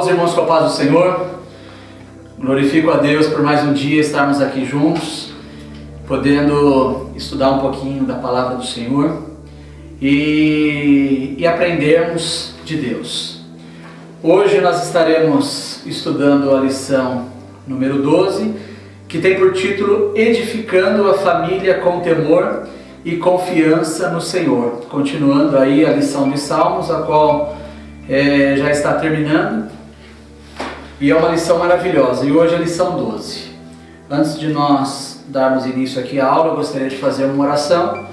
os irmãos com a paz do Senhor. Glorifico a Deus por mais um dia estarmos aqui juntos, podendo estudar um pouquinho da palavra do Senhor e aprendermos de Deus. Hoje nós estaremos estudando a lição número 12, que tem por título Edificando a Família com Temor e Confiança no Senhor. Continuando aí a lição de Salmos, a qual já está terminando, e é uma lição maravilhosa, e hoje é a lição 12. Antes de nós darmos início aqui à aula, eu gostaria de fazer uma oração,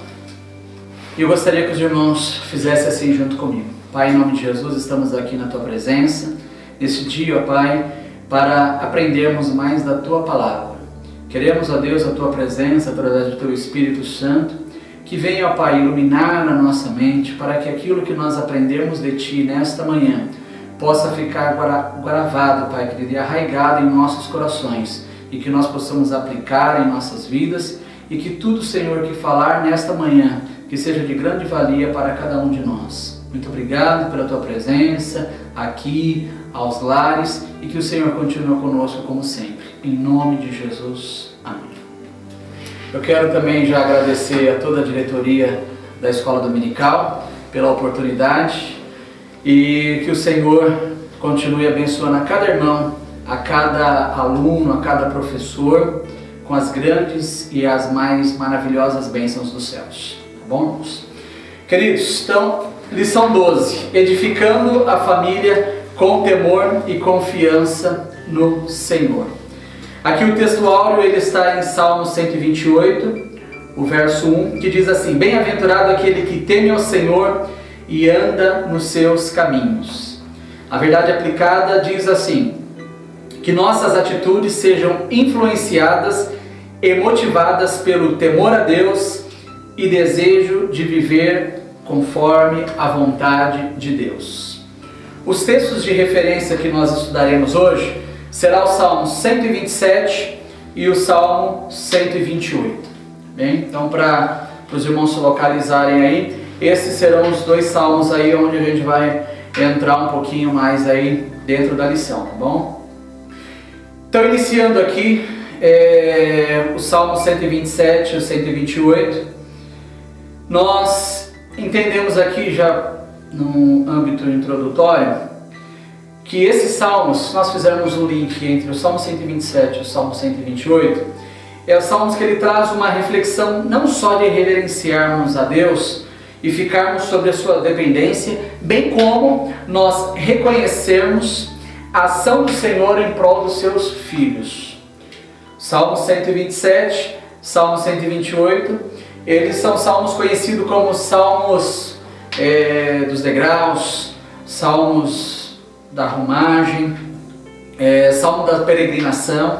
e eu gostaria que os irmãos fizessem assim junto comigo. Pai, em nome de Jesus, estamos aqui na Tua presença, nesse dia, ó Pai, para aprendermos mais da Tua palavra. Queremos, ó Deus, a Tua presença através do Teu Espírito Santo, que venha, ó Pai, iluminar a nossa mente, para que aquilo que nós aprendemos de Ti nesta manhã possa ficar gravado, Pai querido, e arraigado em nossos corações, e que nós possamos aplicar em nossas vidas, e que tudo, Senhor, que falar nesta manhã, que seja de grande valia para cada um de nós. Muito obrigado pela Tua presença aqui, aos lares, e que o Senhor continue conosco como sempre. Em nome de Jesus. Amém. Eu quero também já agradecer a toda a diretoria da Escola Dominical pela oportunidade e que o Senhor continue abençoando a cada irmão, a cada aluno, a cada professor com as grandes e as mais maravilhosas bênçãos dos céus. Tá bom, irmãos? Queridos, então, lição 12, edificando a família com temor e confiança no Senhor. Aqui o texto áureo ele está em Salmo 128, o verso 1, que diz assim: Bem-aventurado aquele que teme ao Senhor e anda nos seus caminhos. A verdade aplicada diz assim: que nossas atitudes sejam influenciadas e motivadas pelo temor a Deus e desejo de viver conforme a vontade de Deus. Os textos de referência que nós estudaremos hoje será o Salmo 127 e o Salmo 128. Bem, então para os irmãos se localizarem aí, esses serão os dois salmos aí onde a gente vai entrar um pouquinho mais aí dentro da lição, tá bom? Então, iniciando aqui o Salmo 127 e o 128, nós entendemos aqui já no âmbito introdutório que esses salmos, se nós fizermos um link entre o Salmo 127 e o Salmo 128, é os salmos que ele traz uma reflexão não só de reverenciarmos a Deus e ficarmos sobre a sua dependência, bem como nós reconhecermos a ação do Senhor em prol dos seus filhos. Salmo 127, Salmo 128, eles são salmos conhecidos como salmos dos degraus, salmos da romagem, salmo da peregrinação,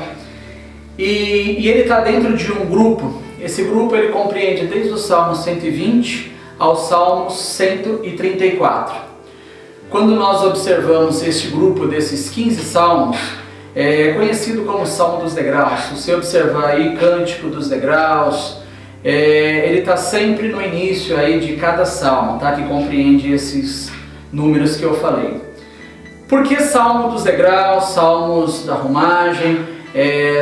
e ele está dentro de um grupo. Esse grupo ele compreende desde o Salmo 120 ao Salmo 134. Quando nós observamos este grupo desses 15 salmos, é conhecido como Salmo dos Degraus. Se você observar aí Cântico dos Degraus, ele está sempre no início aí de cada salmo, tá? Que compreende esses números que eu falei. Por que Salmo dos Degraus, Salmos da romagem,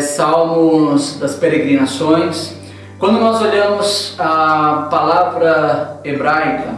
Salmos das peregrinações? Quando nós olhamos a palavra hebraica,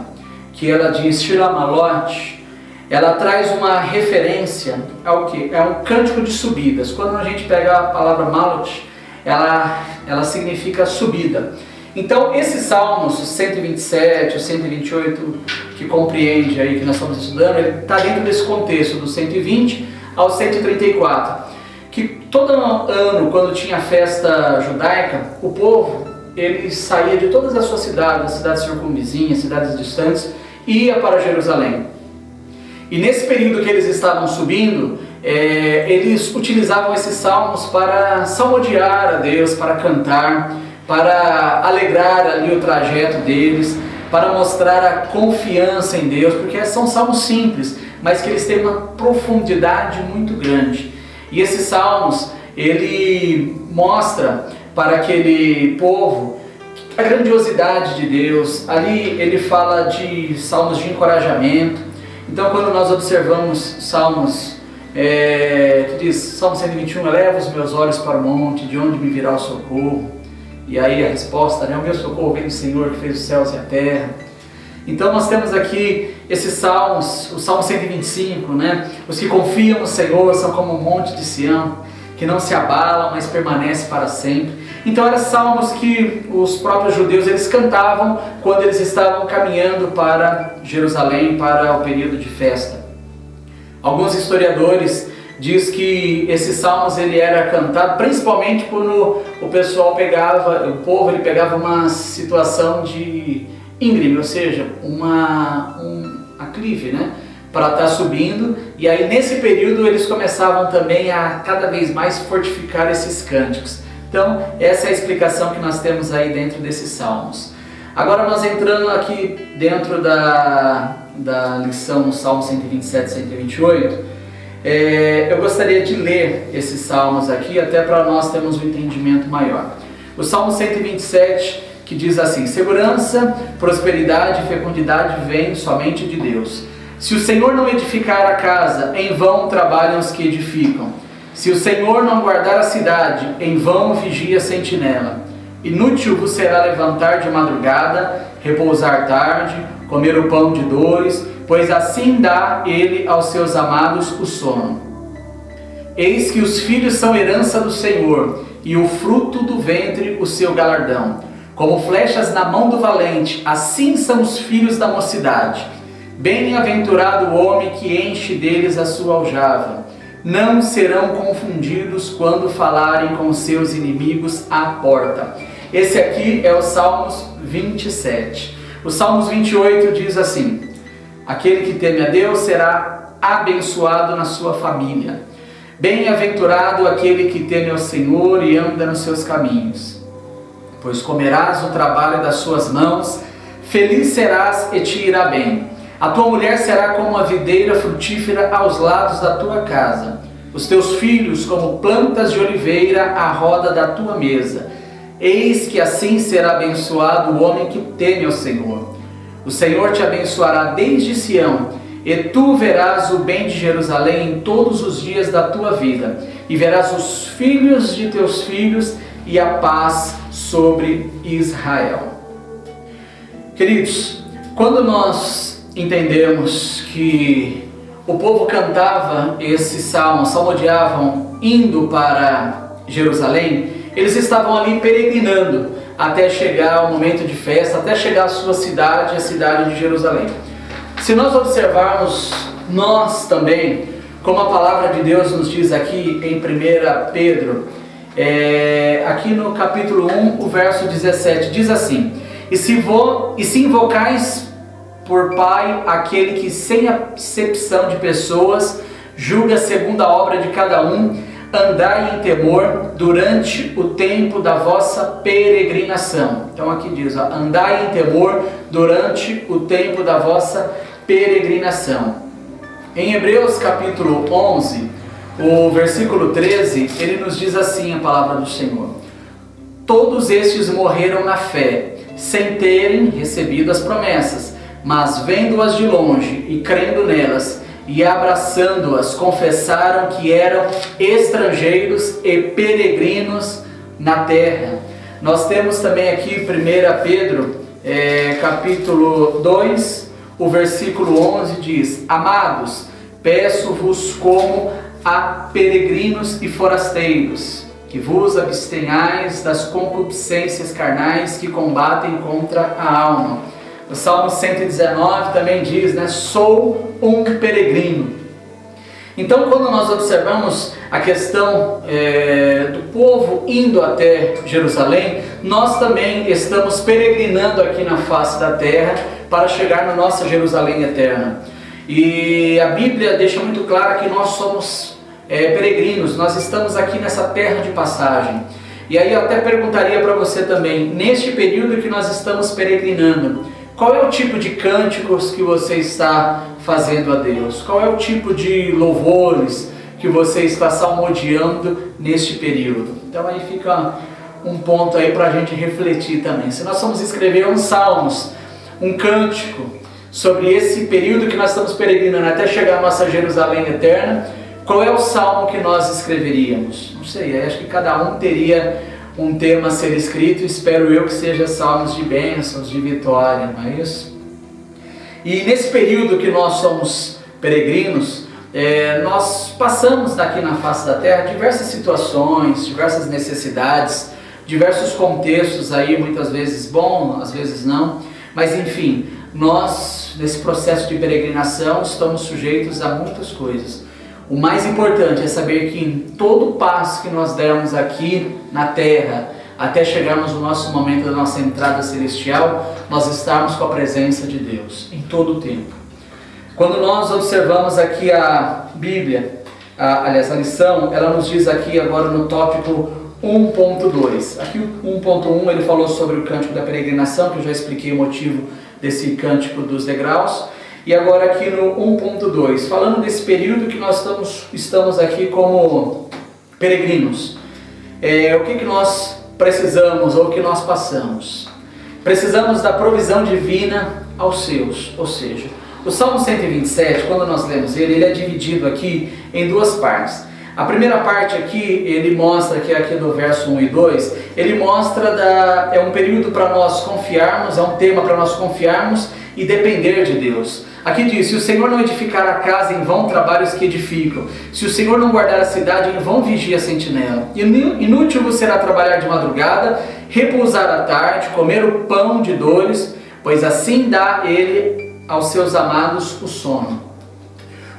que ela diz Shiramalot, ela traz uma referência ao que? É um cântico de subidas. Quando a gente pega a palavra malot, ela significa subida. Então, esses salmos, o 127, o 128, que compreende aí, que nós estamos estudando, ele está dentro desse contexto, do 120 ao 134. Que todo ano, quando tinha festa judaica, o povo, ele saía de todas as suas cidades, cidades circunvizinhas, cidades distantes, e ia para Jerusalém. E nesse período que eles estavam subindo, eles utilizavam esses salmos para salmodiar a Deus, para cantar, para alegrar ali o trajeto deles, para mostrar a confiança em Deus, porque são salmos simples, mas que eles têm uma profundidade muito grande. E esses salmos, ele mostra para aquele povo a grandiosidade de Deus. Ali ele fala de salmos de encorajamento. Então, quando nós observamos salmos que diz, Salmo 121, eleva os meus olhos para o monte, de onde me virá o socorro? E aí a resposta, né? O meu socorro vem do Senhor que fez os céus e a terra. Então nós temos aqui esses salmos, o Salmo 125, né? Os que confiam no Senhor são como um monte de Sião, que não se abalam, mas permanece para sempre. Então eram salmos que os próprios judeus eles cantavam quando eles estavam caminhando para Jerusalém, para o período de festa. Alguns historiadores diz que esses salmos ele era cantado principalmente quando o pessoal pegava, o povo ele pegava uma situação de íngreme, ou seja, um aclive, né, para estar subindo, e aí nesse período eles começavam também a cada vez mais fortificar esses cânticos. Então essa é a explicação que nós temos aí dentro desses salmos. Agora nós entrando aqui dentro da lição no Salmo 127 e 128, eu gostaria de ler esses salmos aqui, até para nós termos um entendimento maior. O Salmo 127, que diz assim: segurança, prosperidade e fecundidade vêm somente de Deus. Se o Senhor não edificar a casa, em vão trabalham os que edificam. Se o Senhor não guardar a cidade, em vão vigia a sentinela. Inútil vos será levantar de madrugada, repousar tarde, comer o pão de dores, pois assim dá ele aos seus amados o sono. Eis que os filhos são herança do Senhor, e o fruto do ventre o seu galardão. Como flechas na mão do valente, assim são os filhos da mocidade. Bem-aventurado o homem que enche deles a sua aljava. Não serão confundidos quando falarem com seus inimigos à porta. Esse aqui é o Salmos 27. O Salmos 28 diz assim: aquele que teme a Deus será abençoado na sua família. Bem-aventurado aquele que teme ao Senhor e anda nos seus caminhos. Pois comerás o trabalho das suas mãos, feliz serás e te irá bem. A tua mulher será como uma videira frutífera aos lados da tua casa. Os teus filhos como plantas de oliveira à roda da tua mesa. Eis que assim será abençoado o homem que teme ao Senhor. O Senhor te abençoará desde Sião, e tu verás o bem de Jerusalém em todos os dias da tua vida, e verás os filhos de teus filhos e a paz sobre Israel. Queridos, quando nós entendemos que o povo cantava esse salmo, salmodiavam indo para Jerusalém, eles estavam ali peregrinando até chegar o momento de festa, até chegar à sua cidade, a cidade de Jerusalém. Se nós observarmos, nós também, como a palavra de Deus nos diz aqui em 1 Pedro, aqui no capítulo 1, o verso 17, diz assim: E se invocais por Pai aquele que sem acepção de pessoas julga segundo a obra de cada um, andai em temor durante o tempo da vossa peregrinação. Então aqui diz, andai em temor durante o tempo da vossa peregrinação. Em Hebreus capítulo 11, o versículo 13, ele nos diz assim a palavra do Senhor: todos estes morreram na fé, sem terem recebido as promessas, mas vendo-as de longe e crendo nelas, e abraçando-as, confessaram que eram estrangeiros e peregrinos na terra. Nós temos também aqui 1 Pedro, capítulo 2, o versículo 11 diz: amados, peço-vos como a peregrinos e forasteiros, que vos abstenhais das concupiscências carnais que combatem contra a alma. O Salmo 119 também diz, né? Sou um peregrino. Então, quando nós observamos a questão do povo indo até Jerusalém, nós também estamos peregrinando aqui na face da terra para chegar na nossa Jerusalém eterna. E a Bíblia deixa muito claro que nós somos peregrinos, nós estamos aqui nessa terra de passagem. E aí eu até perguntaria para você também, neste período que nós estamos peregrinando, qual é o tipo de cânticos que você está fazendo a Deus? Qual é o tipo de louvores que você está salmodiando neste período? Então aí fica um ponto aí para a gente refletir também. Se nós vamos escrever uns salmos, um cântico sobre esse período que nós estamos peregrinando até chegar à nossa Jerusalém eterna, qual é o salmo que nós escreveríamos? Não sei, acho que cada um teria um tema a ser escrito, espero eu que seja salmos de bênçãos, de vitória, não é isso? E nesse período que nós somos peregrinos, nós passamos daqui na face da terra diversas situações, diversas necessidades, diversos contextos aí, muitas vezes bom, às vezes não, mas enfim, nós nesse processo de peregrinação estamos sujeitos a muitas coisas. O mais importante é saber que em todo passo que nós dermos aqui na terra, até chegarmos no nosso momento da nossa entrada celestial, nós estamos com a presença de Deus em todo o tempo. Quando nós observamos aqui a Bíblia, aliás a lição, ela nos diz aqui agora no tópico 1.2. Aqui o 1.1 ele falou sobre o cântico da peregrinação, que eu já expliquei o motivo desse cântico dos degraus. E agora aqui no 1.2, falando desse período que nós estamos aqui como peregrinos. O que nós precisamos ou o que nós passamos? Precisamos da provisão divina aos seus, ou seja, o Salmo 127, quando nós lemos ele é dividido aqui em duas partes. A primeira parte aqui, ele mostra que aqui no verso 1 e 2, ele mostra é um período para nós confiarmos, é um tema para nós confiarmos e depender de Deus. Aqui diz, se o Senhor não edificar a casa, em vão trabalhos que edificam. Se o Senhor não guardar a cidade, em vão vigia a sentinela. Inútil vos será trabalhar de madrugada, repousar à tarde, comer o pão de dores, pois assim dá ele aos seus amados o sono.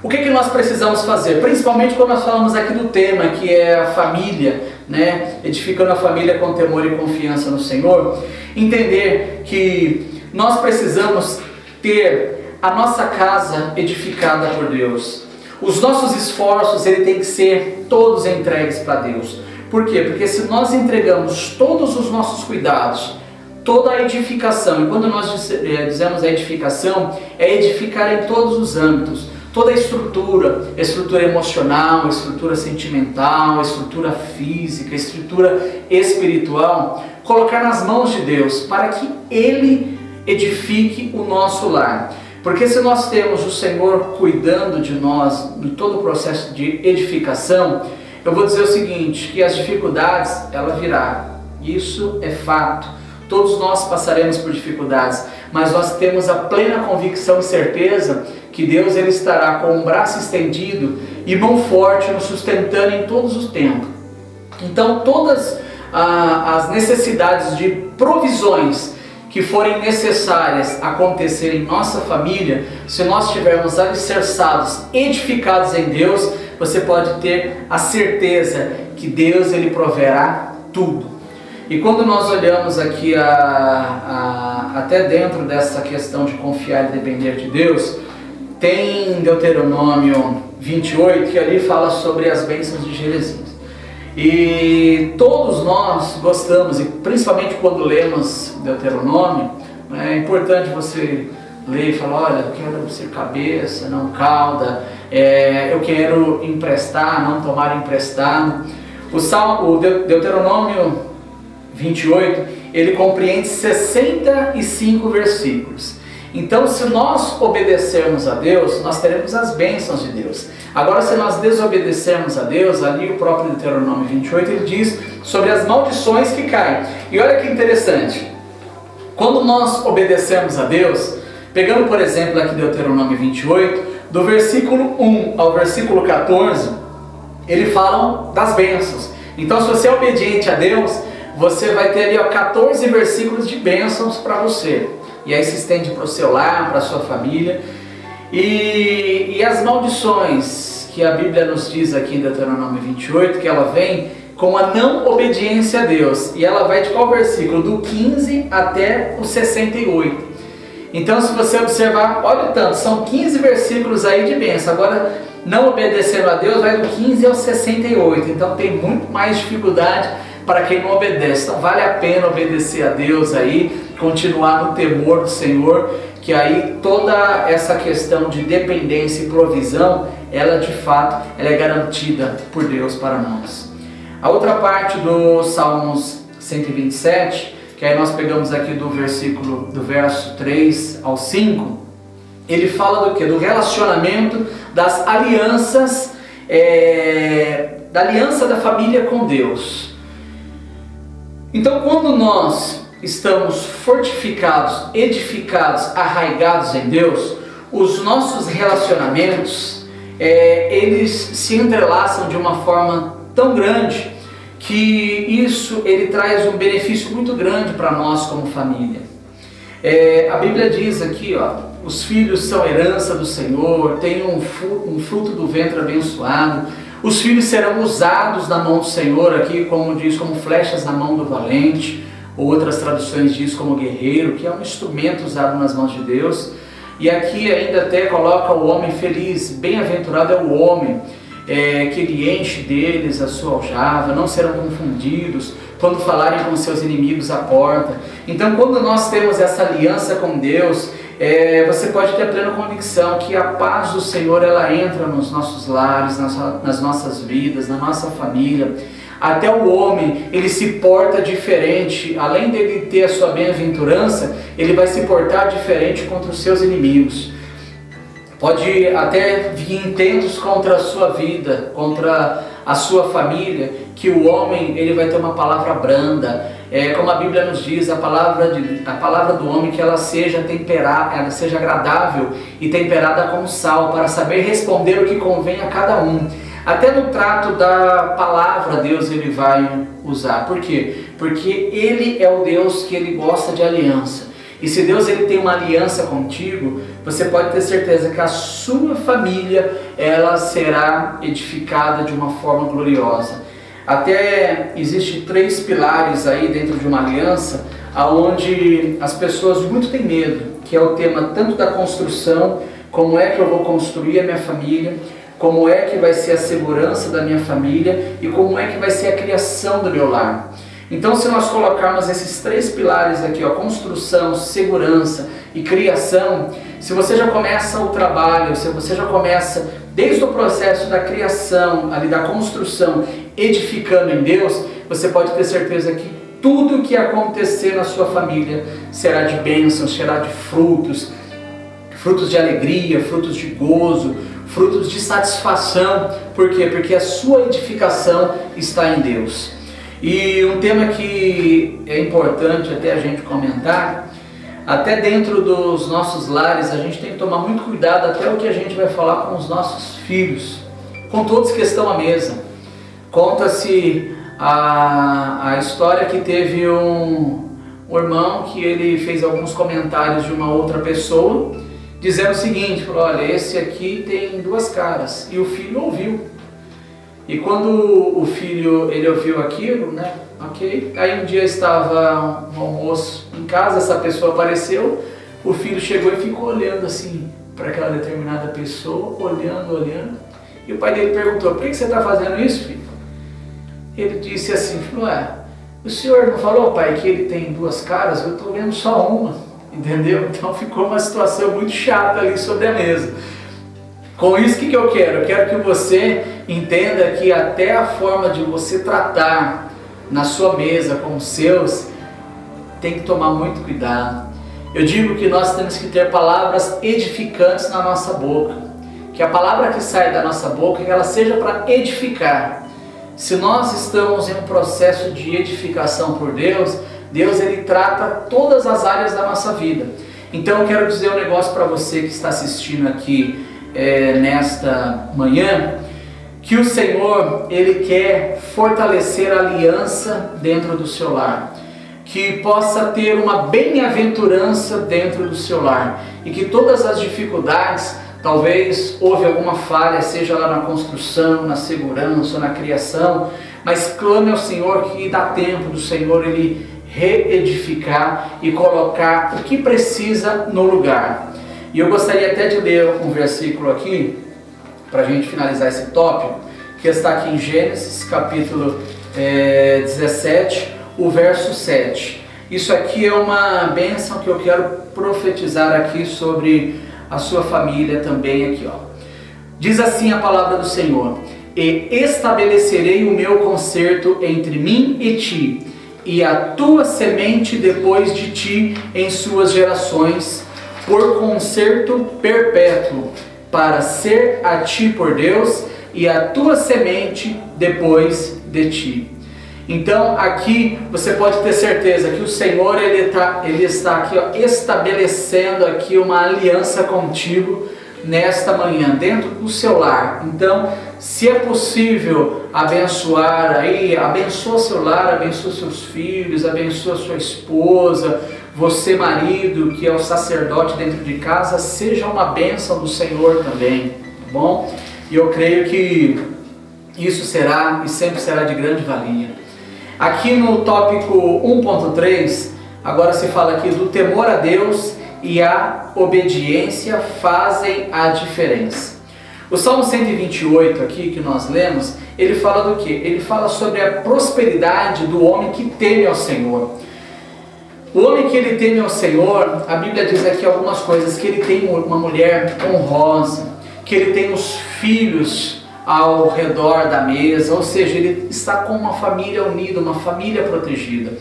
O que nós precisamos fazer? Principalmente quando nós falamos aqui do tema, que é a família, né? Edificando a família com temor e confiança no Senhor. Entender que nós precisamos ter a nossa casa edificada por Deus. Os nossos esforços ele tem que ser todos entregues para Deus. Por quê? Porque se nós entregamos todos os nossos cuidados, toda a edificação, e quando nós dizemos a edificação, é edificar em todos os âmbitos, toda a estrutura emocional, estrutura sentimental, estrutura física, estrutura espiritual, colocar nas mãos de Deus, para que Ele edifique o nosso lar. Porque se nós temos o Senhor cuidando de nós em todo o processo de edificação, eu vou dizer o seguinte, que as dificuldades, ela virá. Isso é fato. Todos nós passaremos por dificuldades, mas nós temos a plena convicção e certeza que Deus ele estará com o braço estendido e mão forte nos sustentando em todos os tempos. Então todas as necessidades de provisões que forem necessárias acontecer em nossa família, se nós estivermos alicerçados, edificados em Deus, você pode ter a certeza que Deus ele proverá tudo. E quando nós olhamos aqui até dentro dessa questão de confiar e depender de Deus, tem Deuteronômio 28 que ali fala sobre as bênçãos de Gerezim. E todos nós gostamos, e principalmente quando lemos Deuteronômio, é importante você ler e falar, olha, eu quero ser cabeça, não cauda, eu quero emprestar, não tomar emprestado. O Deuteronômio 28, ele compreende 65 versículos. Então, se nós obedecermos a Deus, nós teremos as bênçãos de Deus. Agora, se nós desobedecermos a Deus, ali o próprio Deuteronômio 28, ele diz sobre as maldições que caem. E olha que interessante, quando nós obedecemos a Deus, pegando por exemplo aqui Deuteronômio 28, do versículo 1 ao versículo 14, ele fala das bênçãos. Então, se você é obediente a Deus, você vai ter ali 14 versículos de bênçãos para você. E aí se estende para o seu lar, para a sua família. E as maldições que a Bíblia nos diz aqui em Deuteronômio 28, que ela vem com a não obediência a Deus. E ela vai de qual versículo? Do 15 até o 68. Então, se você observar, olha o tanto, são 15 versículos aí de bênção. Agora, não obedecendo a Deus, vai do 15 ao 68. Então, tem muito mais dificuldade para quem não obedece. Então, vale a pena obedecer a Deus aí, continuar no temor do Senhor, que aí toda essa questão de dependência e provisão, ela de fato, ela é garantida por Deus para nós. A outra parte do Salmos 127, que aí nós pegamos aqui do verso 3 ao 5, ele fala do quê? Do relacionamento, das alianças da aliança da família com Deus. Então, quando nós estamos fortificados, edificados, arraigados em Deus, os nossos relacionamentos, eles se entrelaçam de uma forma tão grande que isso ele traz um benefício muito grande para nós como família. A Bíblia diz aqui, os filhos são herança do Senhor, tem um fruto do ventre abençoado, os filhos serão usados na mão do Senhor, aqui como diz, como flechas na mão do valente, ou outras traduções diz como guerreiro, que é um instrumento usado nas mãos de Deus. E aqui ainda até coloca o homem feliz, bem-aventurado é o homem, que ele enche deles a sua aljava, não serão confundidos quando falarem com seus inimigos à porta. Então, quando nós temos essa aliança com Deus, você pode ter a plena convicção que a paz do Senhor, ela entra nos nossos lares, nas nossas vidas, na nossa família. Até o homem, ele se porta diferente, além dele ter a sua bem-aventurança, ele vai se portar diferente contra os seus inimigos. Pode até vir intentos contra a sua vida, contra a sua família, que o homem ele vai ter uma palavra branda. Como a Bíblia nos diz, a palavra do homem que ela seja temperada, ela seja agradável e temperada com sal, para saber responder o que convém a cada um. Até no trato da palavra Deus ele vai usar. Por quê? Porque Ele é o Deus que Ele gosta de aliança. E se Deus ele tem uma aliança contigo, você pode ter certeza que a sua família ela será edificada de uma forma gloriosa. Até existe 3 pilares aí dentro de uma aliança, aonde as pessoas muito têm medo, que é o tema tanto da construção, como é que eu vou construir a minha família, como é que vai ser a segurança da minha família e como é que vai ser a criação do meu lar. Então, se nós colocarmos esses 3 pilares aqui, construção, segurança e criação, se você já começa o trabalho, se você já começa desde o processo da criação, ali da construção, edificando em Deus, você pode ter certeza que tudo que acontecer na sua família será de bênçãos, será de frutos de alegria, frutos de gozo, frutos de satisfação. Por quê? Porque a sua edificação está em Deus. E um tema que é importante até a gente comentar, até dentro dos nossos lares, a gente tem que tomar muito cuidado até o que a gente vai falar com os nossos filhos, com todos que estão à mesa. Conta-se a história que teve um irmão que ele fez alguns comentários de uma outra pessoa, dizendo o seguinte, falou, olha, esse aqui tem 2 caras, e o filho ouviu. E quando o filho ele ouviu aquilo, ok, aí um dia estava um almoço em casa, essa pessoa apareceu, o filho chegou e ficou olhando assim para aquela determinada pessoa, olhando, e o pai dele perguntou, por que você está fazendo isso, filho? Ele disse assim, falou, o senhor não falou, pai, que ele tem 2 caras? Eu estou vendo só uma, entendeu? Então ficou uma situação muito chata ali sobre a mesa. Com isso, o que eu quero? Eu quero que você entenda que até a forma de você tratar na sua mesa com os seus, tem que tomar muito cuidado. Eu digo que nós temos que ter palavras edificantes na nossa boca. Que a palavra que sai da nossa boca, que ela seja para edificar. Se nós estamos em um processo de edificação por Deus, Deus ele trata todas as áreas da nossa vida. Então eu quero dizer um negócio para você que está assistindo aqui nesta manhã, que o Senhor ele quer fortalecer a aliança dentro do seu lar, que possa ter uma bem-aventurança dentro do seu lar e que todas as dificuldades, talvez houve alguma falha, seja lá na construção, na segurança, na criação, mas clame ao Senhor que dá tempo do Senhor ele reedificar e colocar o que precisa no lugar. E eu gostaria até de ler um versículo aqui, para a gente finalizar esse tópico, que está aqui em Gênesis, capítulo 17, o verso 7. Isso aqui é uma bênção que eu quero profetizar aqui sobre a sua família também aqui, Diz assim a palavra do Senhor: e estabelecerei o meu concerto entre mim e ti, e a tua semente depois de ti em suas gerações, por concerto perpétuo, para ser a ti por Deus, e a tua semente depois de ti. Então aqui você pode ter certeza que o Senhor ele está aqui, ó, estabelecendo aqui uma aliança contigo nesta manhã, dentro do seu lar. Então, se é possível abençoar aí, abençoa seu lar, abençoa seus filhos, abençoa sua esposa, você marido que é o sacerdote dentro de casa, seja uma bênção do Senhor também, tá bom? E eu creio que isso será e sempre será de grande valia. Aqui no tópico 1.3, agora se fala aqui do temor a Deus e a obediência fazem a diferença. O Salmo 128 aqui que nós lemos, ele fala do quê? Ele fala sobre a prosperidade do homem que teme ao Senhor. O homem que ele teme ao Senhor, a Bíblia diz aqui algumas coisas, que ele tem uma mulher honrosa, que ele tem os filhos ao redor da mesa, ou seja, ele está com uma família unida, uma família protegida.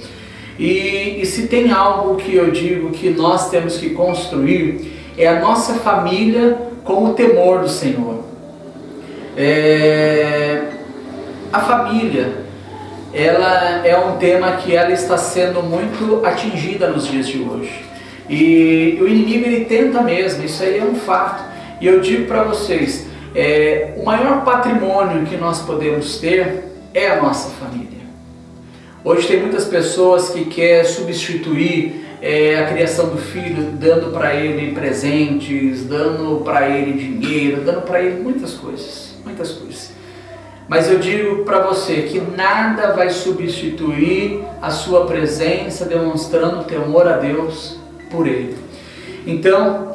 E se tem algo que eu digo que nós temos que construir, é a nossa família com o temor do Senhor. A família, ela é um tema que ela está sendo muito atingida nos dias de hoje. E o inimigo ele tenta mesmo, isso aí é um fato. E eu digo para vocês, o maior patrimônio que nós podemos ter é a nossa família. Hoje tem muitas pessoas que querem substituir a criação do filho, dando para ele presentes, dando para ele dinheiro, dando para ele muitas coisas. Mas eu digo para você que nada vai substituir a sua presença demonstrando temor a Deus por ele. Então,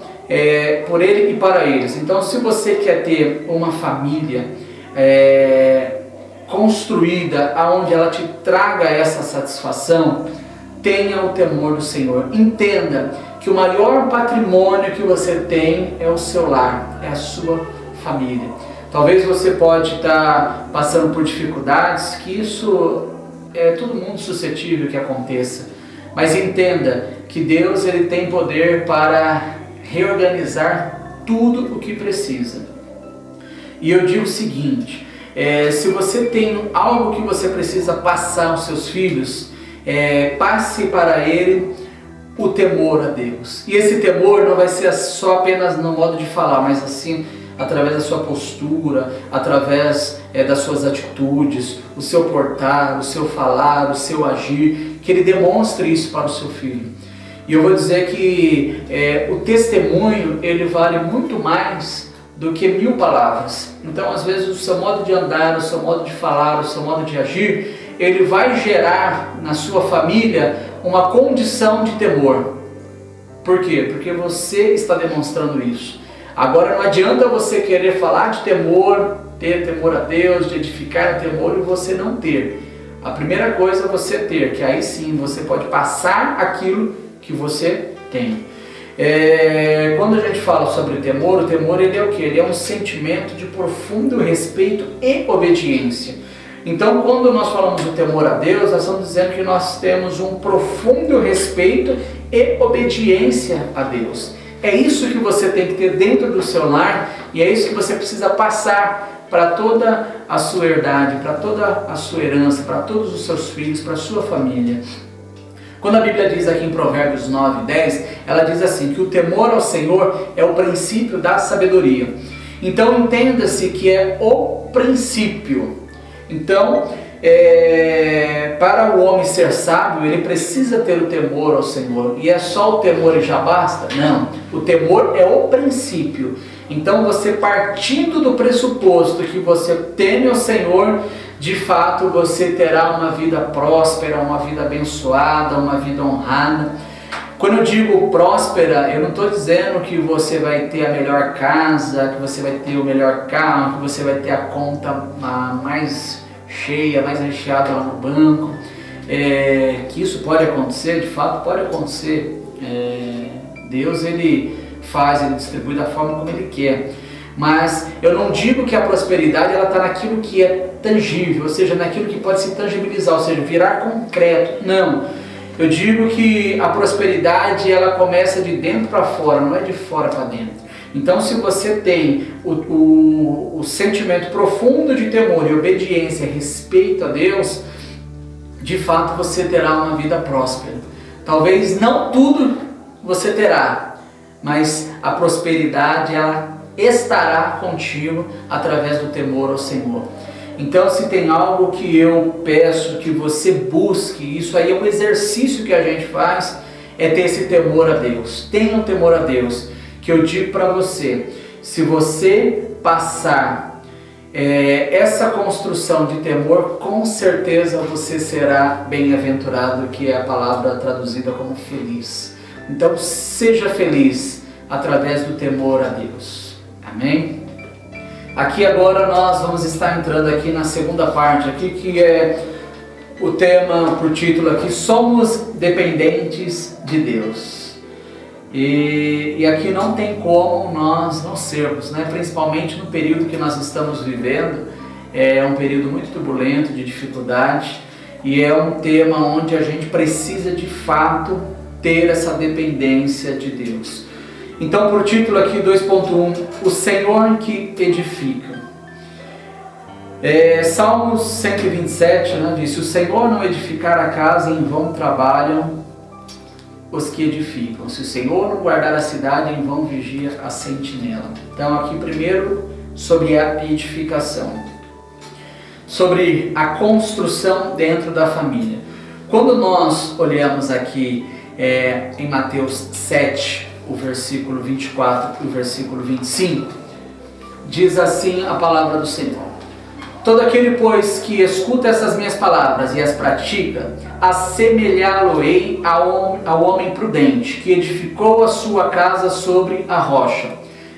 por ele e para eles. Então, se você quer ter uma família construída, aonde ela te traga essa satisfação, tenha o temor do Senhor. Entenda que o maior patrimônio que você tem é o seu lar, é a sua família. Talvez você pode estar passando por dificuldades, que isso é todo mundo suscetível que aconteça. Mas entenda que Deus ele tem poder para reorganizar tudo o que precisa. E eu digo o seguinte, se você tem algo que você precisa passar aos seus filhos, passe para ele o temor a Deus. E esse temor não vai ser só apenas no modo de falar, mas assim, através da sua postura, através das suas atitudes, o seu portar, o seu falar, o seu agir, que ele demonstre isso para o seu filho. E eu vou dizer que o testemunho, ele vale muito mais do que 1000 palavras. Então, às vezes, o seu modo de andar, o seu modo de falar, o seu modo de agir, ele vai gerar na sua família uma condição de temor. Por quê? Porque você está demonstrando isso. Agora, não adianta você querer falar de temor, ter temor a Deus, de edificar temor e você não ter. A primeira coisa é você ter, que aí sim você pode passar aquilo que você tem. Quando a gente fala sobre o temor ele é o quê? Ele é um sentimento de profundo respeito e obediência. Então, quando nós falamos do temor a Deus, nós estamos dizendo que nós temos um profundo respeito e obediência a Deus. É isso que você tem que ter dentro do seu lar e é isso que você precisa passar para toda a sua herdade, para toda a sua herança, para todos os seus filhos, para a sua família. Quando a Bíblia diz aqui em Provérbios 9, 10, ela diz assim, que o temor ao Senhor é o princípio da sabedoria. Então entenda-se que é o princípio. Então, para o homem ser sábio, ele precisa ter o temor ao Senhor. E é só o temor e já basta? Não, o temor é o princípio. Então você partindo do pressuposto que você teme ao Senhor, de fato você terá uma vida próspera, uma vida abençoada, uma vida honrada. Quando eu digo próspera, eu não estou dizendo que você vai ter a melhor casa, que você vai ter o melhor carro, que você vai ter a conta mais cheia, mais recheada lá no banco. Que isso pode acontecer, de fato pode acontecer. Deus ele faz, ele distribui da forma como ele quer. Mas eu não digo que a prosperidade ela está naquilo que é tangível, ou seja, naquilo que pode se tangibilizar, ou seja, virar concreto. Não. Eu digo que a prosperidade ela começa de dentro para fora, não é de fora para dentro. Então, se você tem o sentimento profundo de temor e obediência a respeito a Deus, de fato você terá uma vida próspera. Talvez não tudo você terá, mas a prosperidade ela estará contigo através do temor ao Senhor. Então, se tem algo que eu peço que você busque, isso aí é um exercício que a gente faz, é ter esse temor a Deus. Tenha um temor a Deus, que eu digo para você, se você passar essa construção de temor, com certeza você será bem-aventurado, que é a palavra traduzida como feliz. Então, seja feliz através do temor a Deus. Amém? Aqui agora nós vamos estar entrando aqui na segunda parte, aqui que é o tema por título aqui, Somos Dependentes de Deus. E aqui não tem como nós não sermos, né? Principalmente no período que nós estamos vivendo, é um período muito turbulento, de dificuldade, e é um tema onde a gente precisa de fato ter essa dependência de Deus. Então, por título aqui 2.1, o Senhor que edifica. Salmos 127, né, diz: se o Senhor não edificar a casa, em vão trabalham os que edificam. Se o Senhor não guardar a cidade, em vão vigia a sentinela. Então, aqui primeiro sobre a edificação, sobre a construção dentro da família. Quando nós olhamos aqui em Mateus 7, o versículo 24 e o versículo 25, diz assim a palavra do Senhor: todo aquele, pois, que escuta essas minhas palavras e as pratica, assemelhá-lo-ei ao homem prudente, que edificou a sua casa sobre a rocha.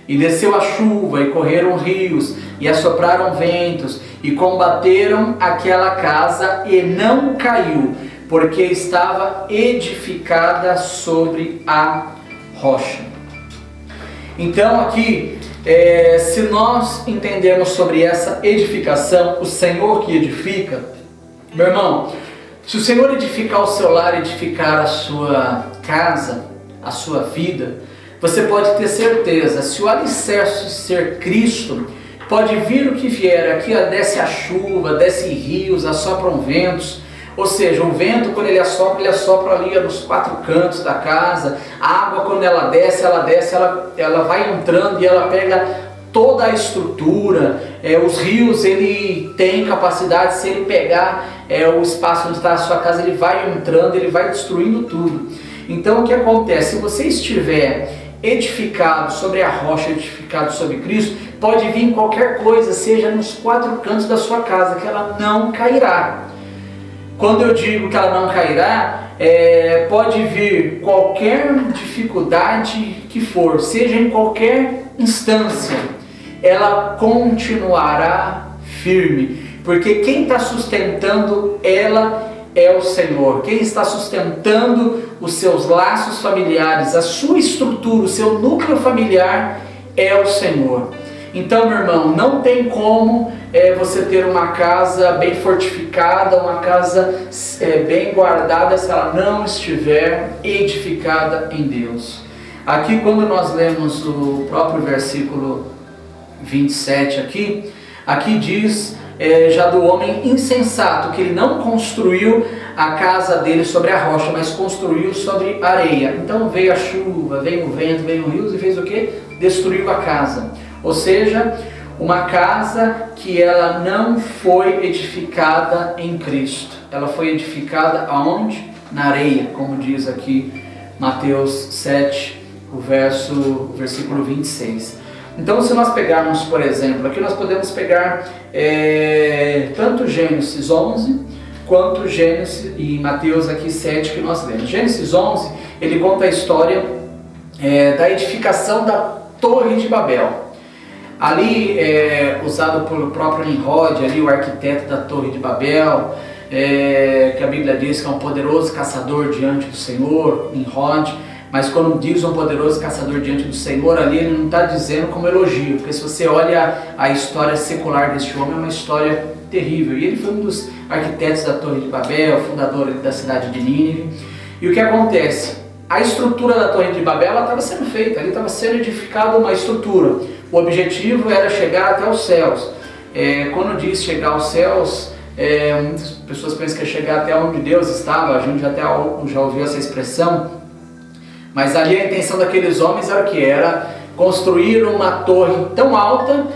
E desceu a chuva, e correram rios, e assopraram ventos, e combateram aquela casa, e não caiu, porque estava edificada sobre a rocha. Então aqui, se nós entendermos sobre essa edificação, o Senhor que edifica, meu irmão, se o Senhor edificar o seu lar, edificar a sua casa, a sua vida, você pode ter certeza, se o alicerce ser Cristo, pode vir o que vier, aqui desce a chuva, desce rios, assopram ventos. Ou seja, o vento, quando ele assopra ali nos quatro cantos da casa. A água, quando ela desce, ela vai entrando e ela pega toda a estrutura. Os rios, ele tem capacidade, se ele pegar o espaço onde está a sua casa, ele vai entrando, ele vai destruindo tudo. Então, o que acontece? Se você estiver edificado sobre a rocha, edificado sobre Cristo, pode vir qualquer coisa, seja nos quatro cantos da sua casa, que ela não cairá. Quando eu digo que ela não cairá, pode vir qualquer dificuldade que for, seja em qualquer instância, ela continuará firme, porque quem está sustentando ela é o Senhor. Quem está sustentando os seus laços familiares, a sua estrutura, o seu núcleo familiar é o Senhor. Então, meu irmão, não tem como você ter uma casa bem fortificada, uma casa bem guardada, se ela não estiver edificada em Deus. Aqui, quando nós lemos o próprio versículo 27 aqui diz já do homem insensato, que ele não construiu a casa dele sobre a rocha, mas construiu sobre areia. Então veio a chuva, veio o vento, veio o rio e fez o quê? Destruiu a casa. Ou seja, uma casa que ela não foi edificada em Cristo. Ela foi edificada aonde? Na areia, como diz aqui Mateus 7, o versículo 26. Então, se nós pegarmos, por exemplo, aqui nós podemos pegar tanto Gênesis 11 quanto Gênesis e Mateus aqui 7 que nós lemos. Gênesis 11, ele conta a história da edificação da Torre de Babel. Ali, usado pelo próprio Nimrod, ali, o arquiteto da Torre de Babel, que a Bíblia diz que é um poderoso caçador diante do Senhor, Nimrod. Mas quando diz um poderoso caçador diante do Senhor, ali ele não está dizendo como elogio, porque se você olha a história secular deste homem, é uma história terrível. E ele foi um dos arquitetos da Torre de Babel, fundador da cidade de Nínive. E o que acontece? a estrutura da Torre de Babel estava sendo feita, ali estava sendo edificada uma estrutura. O objetivo era chegar até os céus. Quando diz chegar aos céus, muitas pessoas pensam que é chegar até onde Deus estava, a gente até já ouviu essa expressão, mas ali a intenção daqueles homens era o que? Era construir uma torre tão alta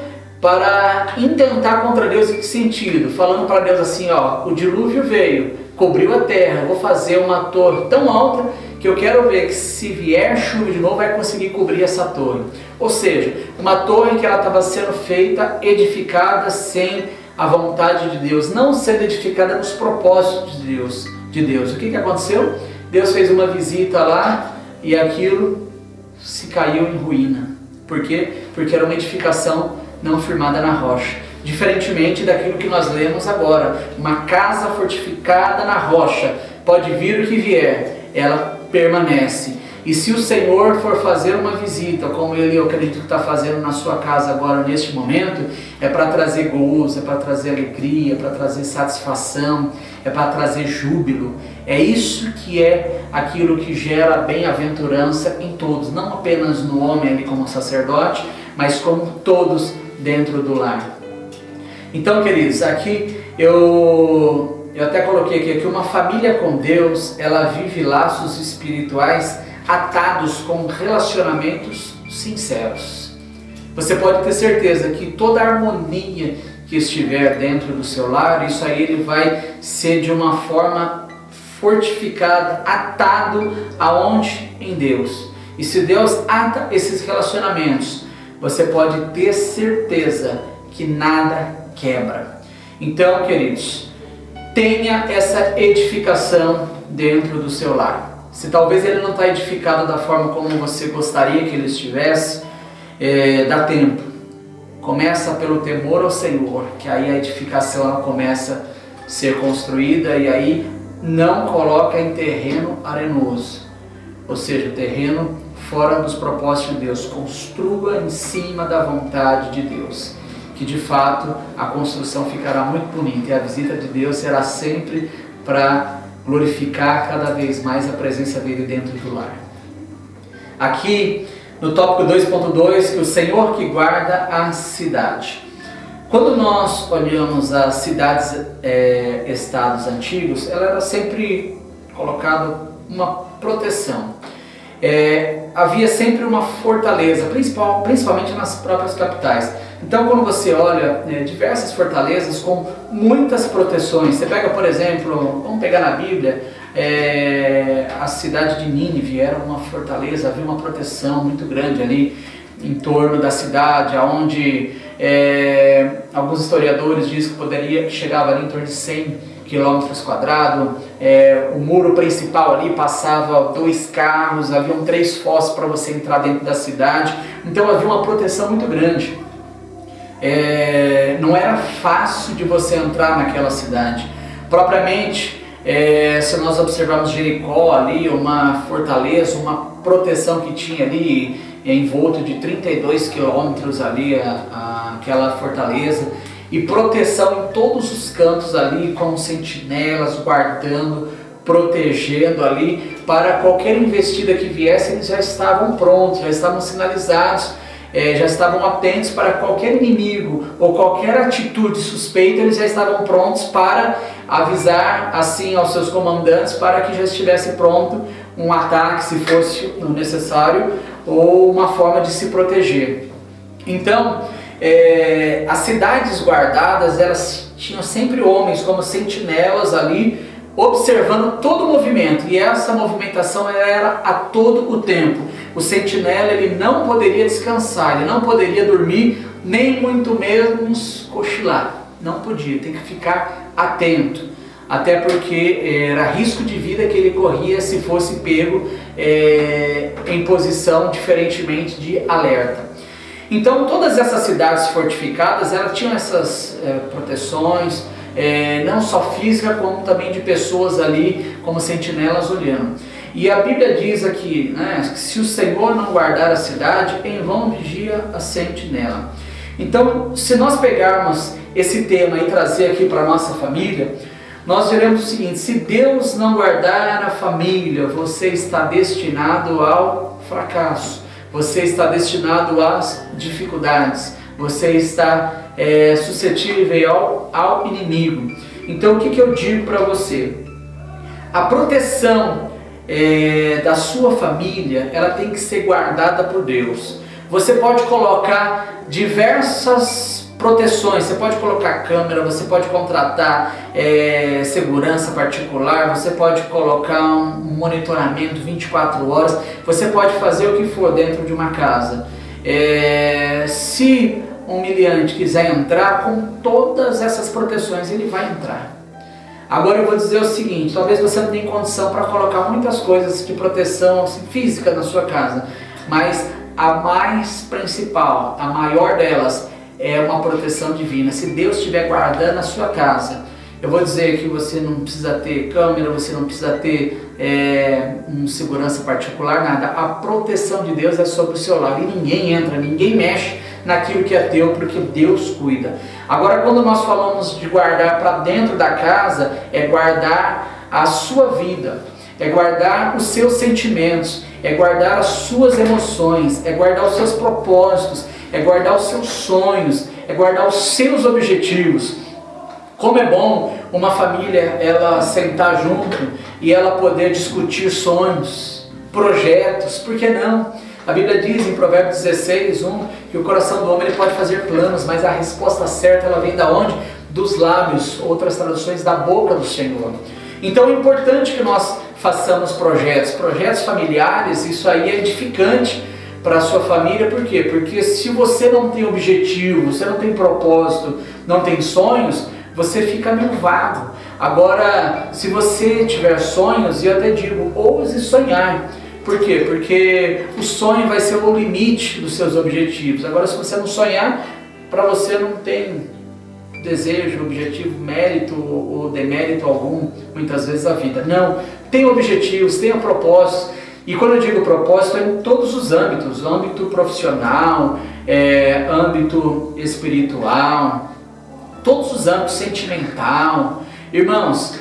para intentar contra Deus. Em que sentido? Falando para Deus assim, ó, o dilúvio veio, cobriu a terra, eu vou fazer uma torre tão alta que eu quero ver que se vier chuva de novo vai conseguir cobrir essa torre. Ou seja, uma torre que ela estava sendo feita, edificada sem a vontade de Deus, não sendo edificada nos propósitos de Deus. O que aconteceu? Deus fez uma visita lá e aquilo se caiu em ruína. Por quê? Porque era uma edificação não firmada na rocha. Diferentemente daquilo que nós lemos agora, uma casa fortificada na rocha, pode vir o que vier, ela permanece. E se o Senhor for fazer uma visita, como Ele, eu acredito que está fazendo na sua casa agora, neste momento, é para trazer gozo, é para trazer alegria, é para trazer satisfação, é para trazer júbilo. É isso que é aquilo que gera bem-aventurança em todos, não apenas no homem ali como sacerdote, mas como todos dentro do lar. Então, queridos, aqui eu até coloquei aqui que uma família com Deus, ela vive laços espirituais atados com relacionamentos sinceros. Você pode ter certeza que toda a harmonia que estiver dentro do seu lar, isso aí ele vai ser de uma forma fortificada, atado aonde? Em Deus. E se Deus ata esses relacionamentos, você pode ter certeza que nada quebra. Então, queridos, tenha essa edificação dentro do seu lar. Se talvez ele não está edificado da forma como você gostaria que ele estivesse, dá tempo. Começa pelo temor ao Senhor, que aí a edificação ela começa a ser construída, e aí não coloca em terreno arenoso, ou seja, terreno fora dos propósitos de Deus. Construa em cima da vontade de Deus, que de fato a construção ficará muito bonita, e a visita de Deus será sempre para glorificar cada vez mais a presença dele dentro do lar. Aqui no tópico 2.2, que o Senhor que guarda a cidade. Quando nós olhamos as cidades, estados antigos, ela era sempre colocada uma proteção. Havia sempre uma fortaleza, principalmente nas próprias capitais. Então, quando você olha diversas fortalezas com muitas proteções, você pega, por exemplo, vamos pegar na Bíblia, a cidade de Nínive era uma fortaleza, havia uma proteção muito grande ali em torno da cidade, onde alguns historiadores dizem que chegava ali em torno de 100 quilômetros quadrados. O muro principal ali passava 2 carros, haviam 3 fossos para você entrar dentro da cidade, então havia uma proteção muito grande. Não era fácil de você entrar naquela cidade. Propriamente, se nós observarmos Jericó ali, uma fortaleza, uma proteção que tinha ali em volta de 32 quilômetros ali, aquela fortaleza, e proteção em todos os cantos ali, com sentinelas guardando, protegendo ali, para qualquer investida que viesse, eles já estavam prontos, já estavam sinalizados, já estavam atentos para qualquer inimigo ou qualquer atitude suspeita, eles já estavam prontos para avisar assim aos seus comandantes, para que já estivesse pronto um ataque, se fosse necessário, ou uma forma de se proteger. Então, as cidades guardadas, elas tinham sempre homens como sentinelas ali, observando todo o movimento, e essa movimentação era a todo o tempo. O sentinela, ele não poderia descansar, ele não poderia dormir, nem muito menos cochilar. Não podia, tem que ficar atento, até porque era risco de vida que ele corria se fosse pego em posição diferentemente de alerta. Então, todas essas cidades fortificadas, elas tinham essas proteções, não só física, como também de pessoas ali como sentinelas olhando. E a Bíblia diz aqui, que se o Senhor não guardar a cidade, em vão vigia a sentinela. Então, se nós pegarmos esse tema e trazer aqui para a nossa família, nós diremos o seguinte: se Deus não guardar a família, você está destinado ao fracasso, você está destinado às dificuldades, você está suscetível ao inimigo. Então o que eu digo para você? A proteção da sua família, ela tem que ser guardada por Deus. Você pode colocar diversas proteções, você pode colocar câmera, você pode contratar segurança particular, você pode colocar um monitoramento 24 horas, você pode fazer o que for dentro de uma casa. Se um miliante quiser entrar, com todas essas proteções ele vai entrar. Agora eu vou dizer o seguinte: talvez você não tenha condição para colocar muitas coisas de proteção assim, física na sua casa, mas a mais principal, a maior delas, é uma proteção divina. Se Deus estiver guardando a sua casa, eu vou dizer que você não precisa ter câmera, você não precisa ter um segurança particular, nada. A proteção de Deus é sobre o seu lar e ninguém entra, ninguém mexe naquilo que é teu, porque Deus cuida. Agora, quando nós falamos de guardar para dentro da casa, é guardar a sua vida, é guardar os seus sentimentos, é guardar as suas emoções, é guardar os seus propósitos, é guardar os seus sonhos, é guardar os seus objetivos. Como é bom uma família ela sentar junto e ela poder discutir sonhos, projetos, por que não? A Bíblia diz em Provérbios 16:1 que o coração do homem ele pode fazer planos, mas a resposta certa ela vem da onde? Dos lábios, outras traduções, da boca do Senhor. Então é importante que nós façamos projetos familiares. Isso aí é edificante para a sua família. Por quê? Porque se você não tem objetivo, você não tem propósito, não tem sonhos, você fica meio vago. Agora, se você tiver sonhos, eu até digo, ouse sonhar. Por quê? Porque o sonho vai ser o limite dos seus objetivos. Agora, se você não sonhar, para você não tem desejo, objetivo, mérito ou demérito algum, muitas vezes, a vida. Não, tem objetivos, tenha propósitos. E quando eu digo propósito, é em todos os âmbitos: âmbito profissional, âmbito espiritual, todos os âmbitos, sentimental. Irmãos,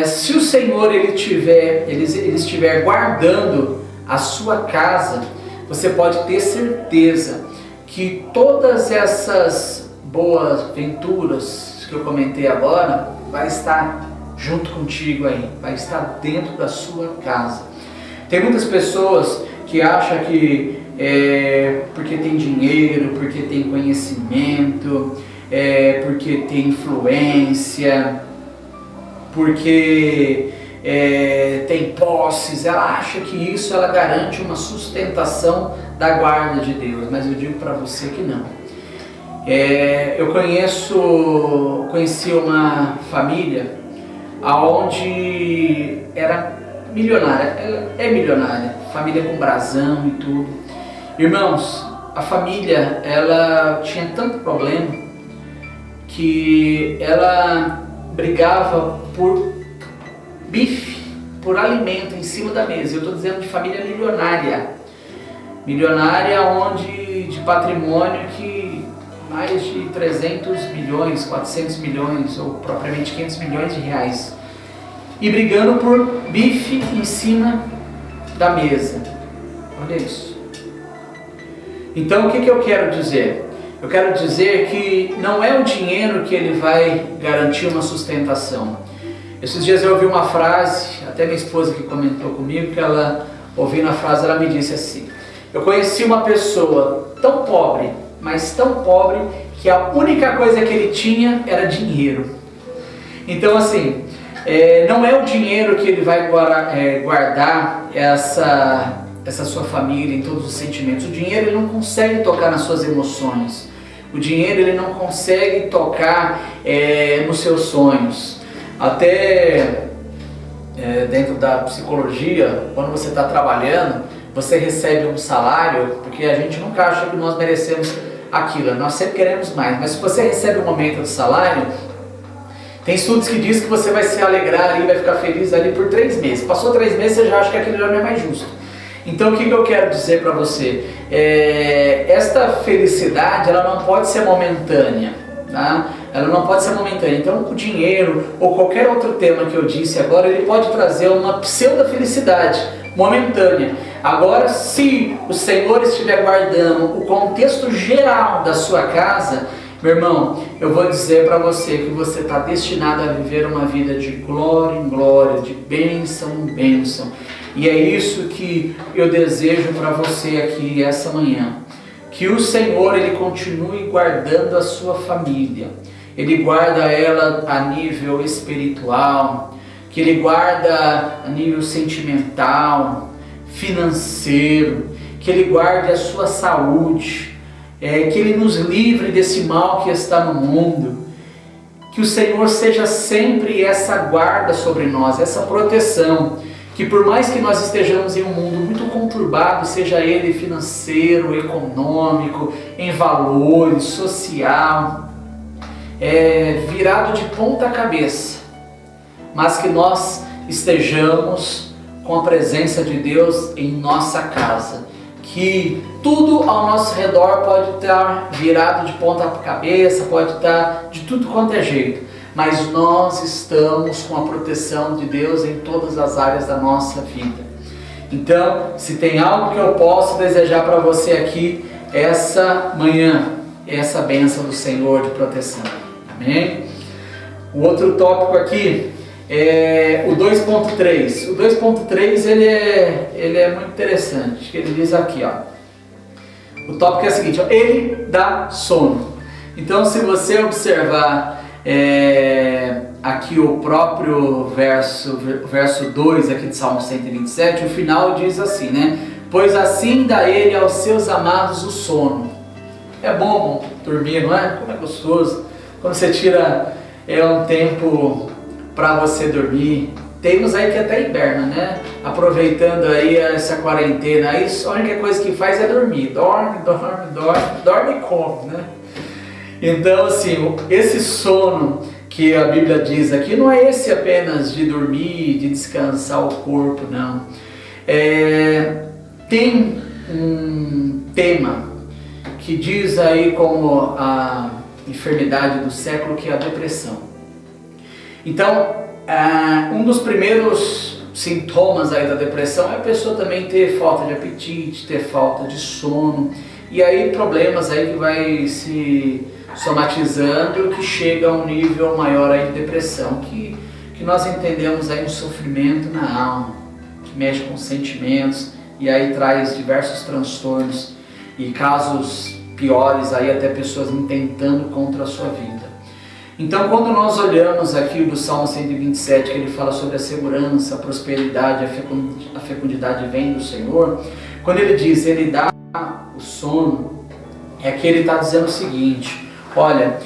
se o Senhor ele estiver guardando a sua casa, você pode ter certeza que todas essas boas venturas que eu comentei agora vai estar junto contigo aí, vai estar dentro da sua casa. Tem muitas pessoas que acham que porque tem dinheiro, porque tem conhecimento, porque tem influência, porque tem posses, ela acha que isso ela garante uma sustentação da guarda de Deus, mas eu digo para você que não. Eu conheci uma família onde era milionária, ela é milionária, família com brasão e tudo. Irmãos, a família ela tinha tanto problema que ela brigava por bife, por alimento em cima da mesa. Eu estou dizendo de família milionária onde de patrimônio que mais de 300 milhões, 400 milhões ou propriamente 500 milhões de reais, e brigando por bife em cima da mesa. Olha isso. Então o que eu quero dizer? Eu quero dizer que não é o dinheiro que ele vai garantir uma sustentação. Esses dias eu ouvi uma frase, até minha esposa que comentou comigo, que ela, ouvindo a frase, ela me disse assim: eu conheci uma pessoa tão pobre, mas tão pobre, que a única coisa que ele tinha era dinheiro. Então assim, não é o dinheiro que ele vai guardar essa sua família em todos os sentimentos. O dinheiro ele não consegue tocar nas suas emoções. O dinheiro ele não consegue tocar nos seus sonhos. Até dentro da psicologia, quando você está trabalhando, você recebe um salário, porque a gente nunca acha que nós merecemos aquilo, nós sempre queremos mais. Mas se você recebe um aumento de salário, tem estudos que dizem que você vai se alegrar ali, vai ficar feliz ali por 3 meses. Passou 3 meses, você já acha que aquilo já não é mais justo. Então o que eu quero dizer para você? Esta felicidade ela não pode ser momentânea, tá? ela não pode ser momentânea. Então o dinheiro ou qualquer outro tema que eu disse agora, ele pode trazer uma pseudo-felicidade momentânea. Agora, se o Senhor estiver guardando o contexto geral da sua casa, meu irmão, eu vou dizer para você que você está destinado a viver uma vida de glória em glória, de bênção em bênção. E é isso que eu desejo para você aqui essa manhã. Que o Senhor, Ele continue guardando a sua família. Ele guarda ela a nível espiritual, que Ele guarda a nível sentimental, financeiro, que Ele guarde a sua saúde, que Ele nos livre desse mal que está no mundo. Que o Senhor seja sempre essa guarda sobre nós, essa proteção. Que por mais que nós estejamos em um mundo muito conturbado, seja ele financeiro, econômico, em valores, social, virado de ponta cabeça, mas que nós estejamos com a presença de Deus em nossa casa. Que tudo ao nosso redor pode estar virado de ponta cabeça, pode estar de tudo quanto é jeito, mas nós estamos com a proteção de Deus em todas as áreas da nossa vida. Então, se tem algo que eu posso desejar para você aqui, essa manhã, essa bênção do Senhor de proteção. Amém? O outro tópico aqui é o 2.3. O 2.3 ele é muito interessante. Ele diz aqui, ó. O tópico é o seguinte, ó, ele dá sono. Então, se você observar aqui o próprio verso 2 aqui de Salmo 127, o final diz assim, né? Pois assim dá ele aos seus amados o sono. É bom dormir, não é? Como é gostoso. Quando você tira um tempo para você dormir. Temos aí que até hiberna, né? Aproveitando aí essa quarentena aí, a única coisa que faz é dormir. Dorme e come, né? Então, assim, esse sono que a Bíblia diz aqui, não é esse apenas de dormir, de descansar o corpo, não. Tem um tema que diz aí como a enfermidade do século, que é a depressão. Então, um dos primeiros sintomas aí da depressão é a pessoa também ter falta de apetite, ter falta de sono, e aí problemas aí que vai se somatizando, que chega a um nível maior aí de depressão, que nós entendemos aí um sofrimento na alma, que mexe com os sentimentos, e aí traz diversos transtornos e casos piores aí, até pessoas intentando contra a sua vida. Então, quando nós olhamos aqui do Salmo 127, que ele fala sobre a segurança, a prosperidade, a fecundidade vem do Senhor, quando ele diz, ele dá o sono, é que ele está dizendo o seguinte, olha,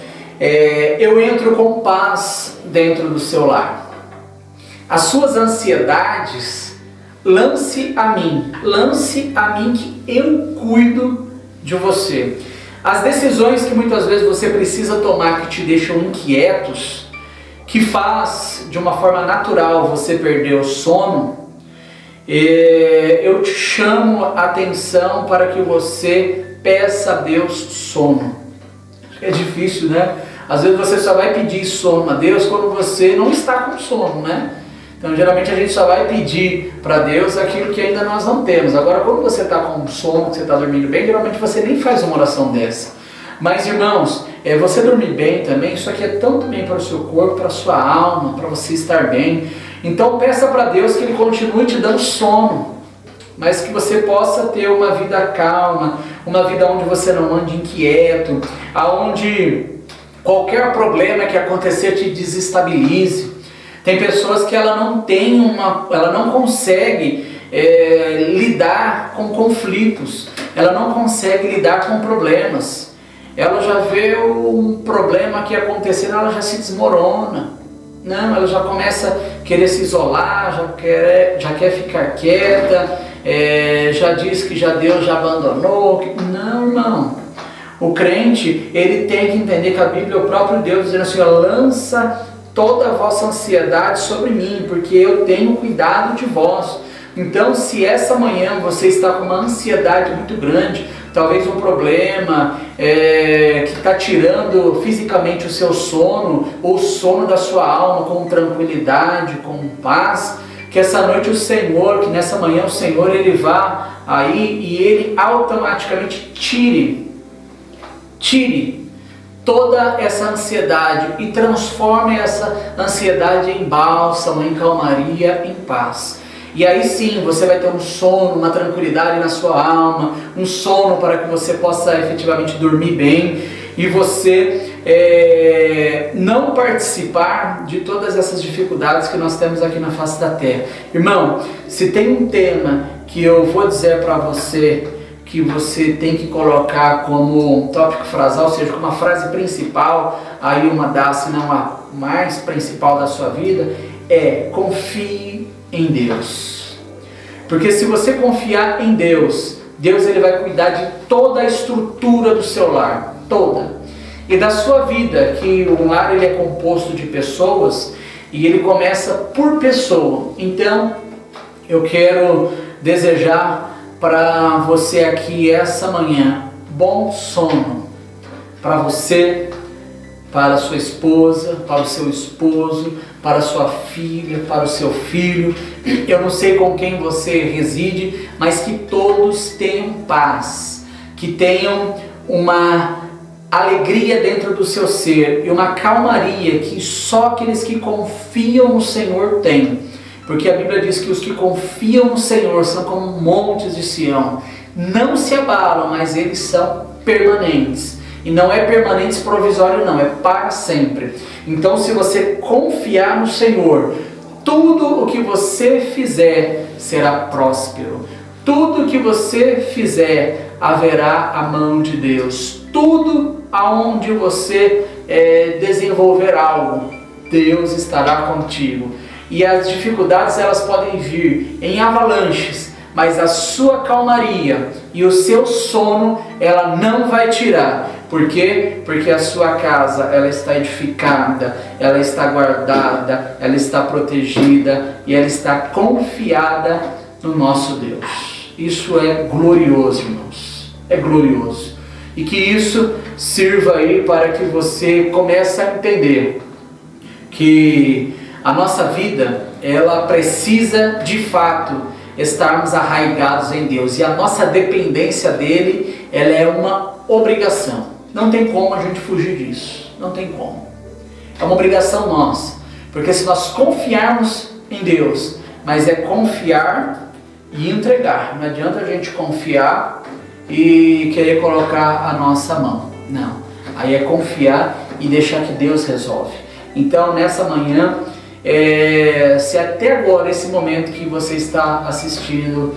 eu entro com paz dentro do seu lar. As suas ansiedades, lance a mim que eu cuido de você. As decisões que muitas vezes você precisa tomar que te deixam inquietos, que faz de uma forma natural você perder o sono, eu te chamo a atenção para que você peça a Deus sono. É difícil, né? Às vezes você só vai pedir sono a Deus quando você não está com sono, né? Então, geralmente a gente só vai pedir para Deus aquilo que ainda nós não temos. Agora, quando você está com sono, você está dormindo bem, geralmente você nem faz uma oração dessa. Mas, irmãos, você dormir bem também, isso aqui é tanto bem para o seu corpo, para a sua alma, para você estar bem. Então, peça para Deus que Ele continue te dando sono, mas que você possa ter uma vida calma, uma vida onde você não ande inquieto, aonde qualquer problema que acontecer te desestabilize. Tem pessoas que ela não consegue lidar com conflitos, ela não consegue lidar com problemas. Ela já vê um problema que acontecendo, ela já se desmorona. Não, ela já começa a querer se isolar, já quer ficar quieta, já diz que Deus já abandonou. Não, irmão. O crente, ele tem que entender que a Bíblia é o próprio Deus dizendo assim, lança toda a vossa ansiedade sobre mim, porque eu tenho cuidado de vós. Então, se essa manhã você está com uma ansiedade muito grande, talvez um problema que está tirando fisicamente o seu sono, ou o sono da sua alma com tranquilidade, com paz, que essa noite o Senhor, que nessa manhã o Senhor, Ele vá aí e Ele automaticamente tire toda essa ansiedade e transforme essa ansiedade em bálsamo, em calmaria, em paz. E aí sim, você vai ter um sono, uma tranquilidade na sua alma, um sono para que você possa efetivamente dormir bem e você não participar de todas essas dificuldades que nós temos aqui na face da terra. Irmão, se tem um tema que eu vou dizer para você, que você tem que colocar como tópico frasal, ou seja, como a frase principal, aí uma das, se não a mais principal da sua vida, é: confie em Deus. Porque se você confiar em Deus, Deus ele vai cuidar de toda a estrutura do seu lar, toda. E da sua vida, que o lar ele é composto de pessoas, e ele começa por pessoa. Então, eu quero desejar para você aqui essa manhã bom sono, para você, para a sua esposa, para o seu esposo, para a sua filha, para o seu filho. Eu não sei com quem você reside, mas que todos tenham paz, que tenham uma alegria dentro do seu ser e uma calmaria que só aqueles que confiam no Senhor têm. Porque a Bíblia diz que os que confiam no Senhor são como montes de Sião. Não se abalam, mas eles são permanentes. E não é permanentes provisório não, é para sempre. Então se você confiar no Senhor, tudo o que você fizer será próspero. Tudo o que você fizer haverá a mão de Deus. Tudo aonde você desenvolver algo, Deus estará contigo. E as dificuldades elas podem vir em avalanches, mas a sua calmaria e o seu sono ela não vai tirar. Por quê? Porque a sua casa ela está edificada, ela está guardada, ela está protegida e ela está confiada no nosso Deus. Isso é glorioso, irmãos. É glorioso. E que isso sirva aí para que você comece a entender que a nossa vida, ela precisa de fato estarmos arraigados em Deus. E a nossa dependência dele, ela é uma obrigação. Não tem como a gente fugir disso. Não tem como. É uma obrigação nossa. Porque se nós confiarmos em Deus, mas é confiar e entregar. Não adianta a gente confiar e querer colocar a nossa mão. Não. Aí é confiar e deixar que Deus resolve. Então, nessa manhã, se até agora, esse momento que você está assistindo,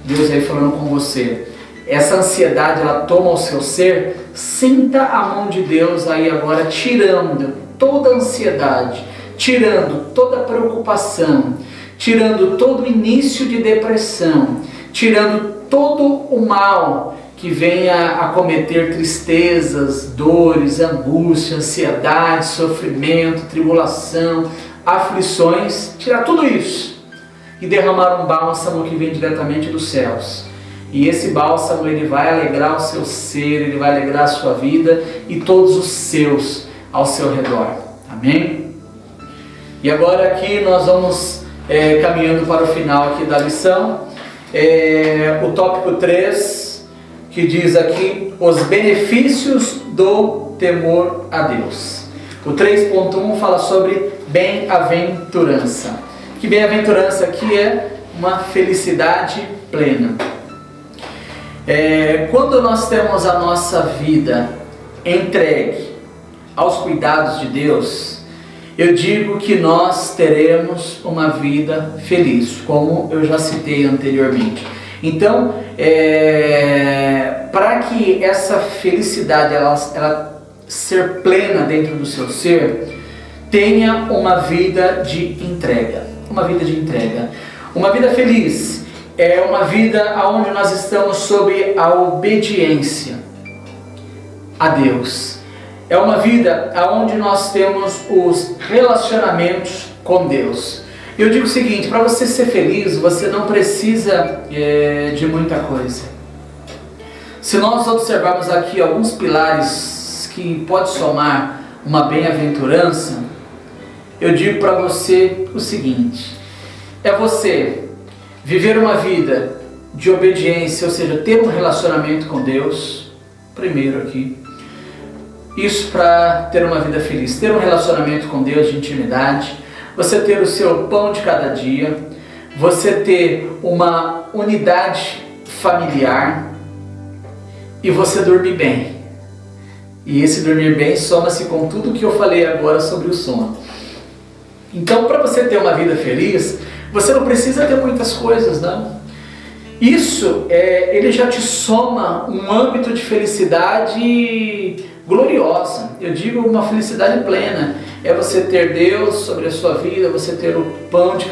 Deus aí falando com você, essa ansiedade ela toma o seu ser, sinta a mão de Deus aí agora tirando toda a ansiedade, tirando toda a preocupação, tirando todo o início de depressão, tirando todo o mal que venha a cometer tristezas, dores, angústia, ansiedade, sofrimento, tribulação, aflições, tirar tudo isso e derramar um bálsamo que vem diretamente dos céus. E esse bálsamo ele vai alegrar o seu ser, ele vai alegrar a sua vida e todos os seus ao seu redor. Amém? E agora aqui nós vamos caminhando para o final aqui da lição. O tópico 3, que diz aqui os benefícios do temor a Deus. O 3.1 fala sobre bem-aventurança. Que bem-aventurança aqui é uma felicidade plena. Quando nós temos a nossa vida entregue aos cuidados de Deus, eu digo que nós teremos uma vida feliz, como eu já citei anteriormente. Então, para que essa felicidade ela ser plena dentro do seu ser, tenha uma vida de entrega. Uma vida de entrega. Uma vida feliz é uma vida onde nós estamos sob a obediência a Deus. É uma vida onde nós temos os relacionamentos com Deus. Eu digo o seguinte, para você ser feliz, você não precisa de muita coisa. Se nós observarmos aqui alguns pilares que pode somar uma bem-aventurança, eu digo para você o seguinte: é você viver uma vida de obediência, ou seja, ter um relacionamento com Deus, primeiro aqui. Isso para ter uma vida feliz, ter um relacionamento com Deus de intimidade, você ter o seu pão de cada dia, você ter uma unidade familiar e você dormir bem. E esse dormir bem soma-se com tudo que eu falei agora sobre o sono. Então, para você ter uma vida feliz, você não precisa ter muitas coisas, não. Isso, ele já te soma um âmbito de felicidade gloriosa. Eu digo uma felicidade plena. É você ter Deus sobre a sua vida, você ter o pão de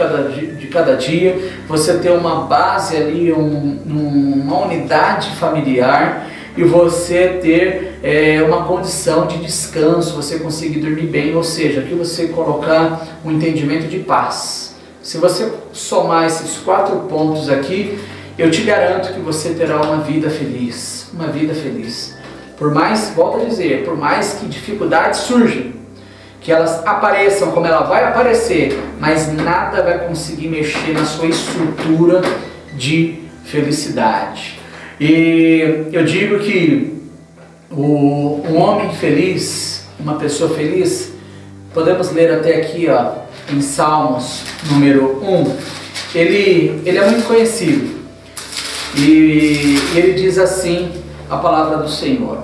cada dia, você ter uma base ali, uma unidade familiar, e você ter uma condição de descanso, você conseguir dormir bem, ou seja, aqui você colocar um entendimento de paz. Se você somar esses 4 pontos aqui, eu te garanto que você terá uma vida feliz, uma vida feliz. Por mais, volto a dizer, por mais que dificuldades surjam, que elas apareçam como ela vai aparecer, mas nada vai conseguir mexer na sua estrutura de felicidade. E eu digo que um homem feliz, uma pessoa feliz, podemos ler até aqui, em Salmos número 1, ele é muito conhecido. E ele diz assim a palavra do Senhor: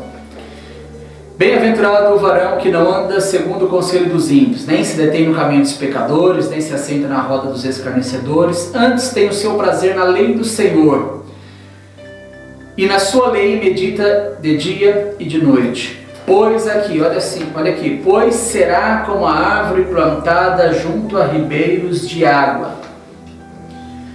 bem-aventurado o varão que não anda segundo o conselho dos ímpios, nem se detém no caminho dos pecadores, nem se assenta na roda dos escarnecedores, antes tem o seu prazer na lei do Senhor, e na sua lei medita de dia e de noite. Pois aqui, olha aqui, pois será como a árvore plantada junto a ribeiros de água,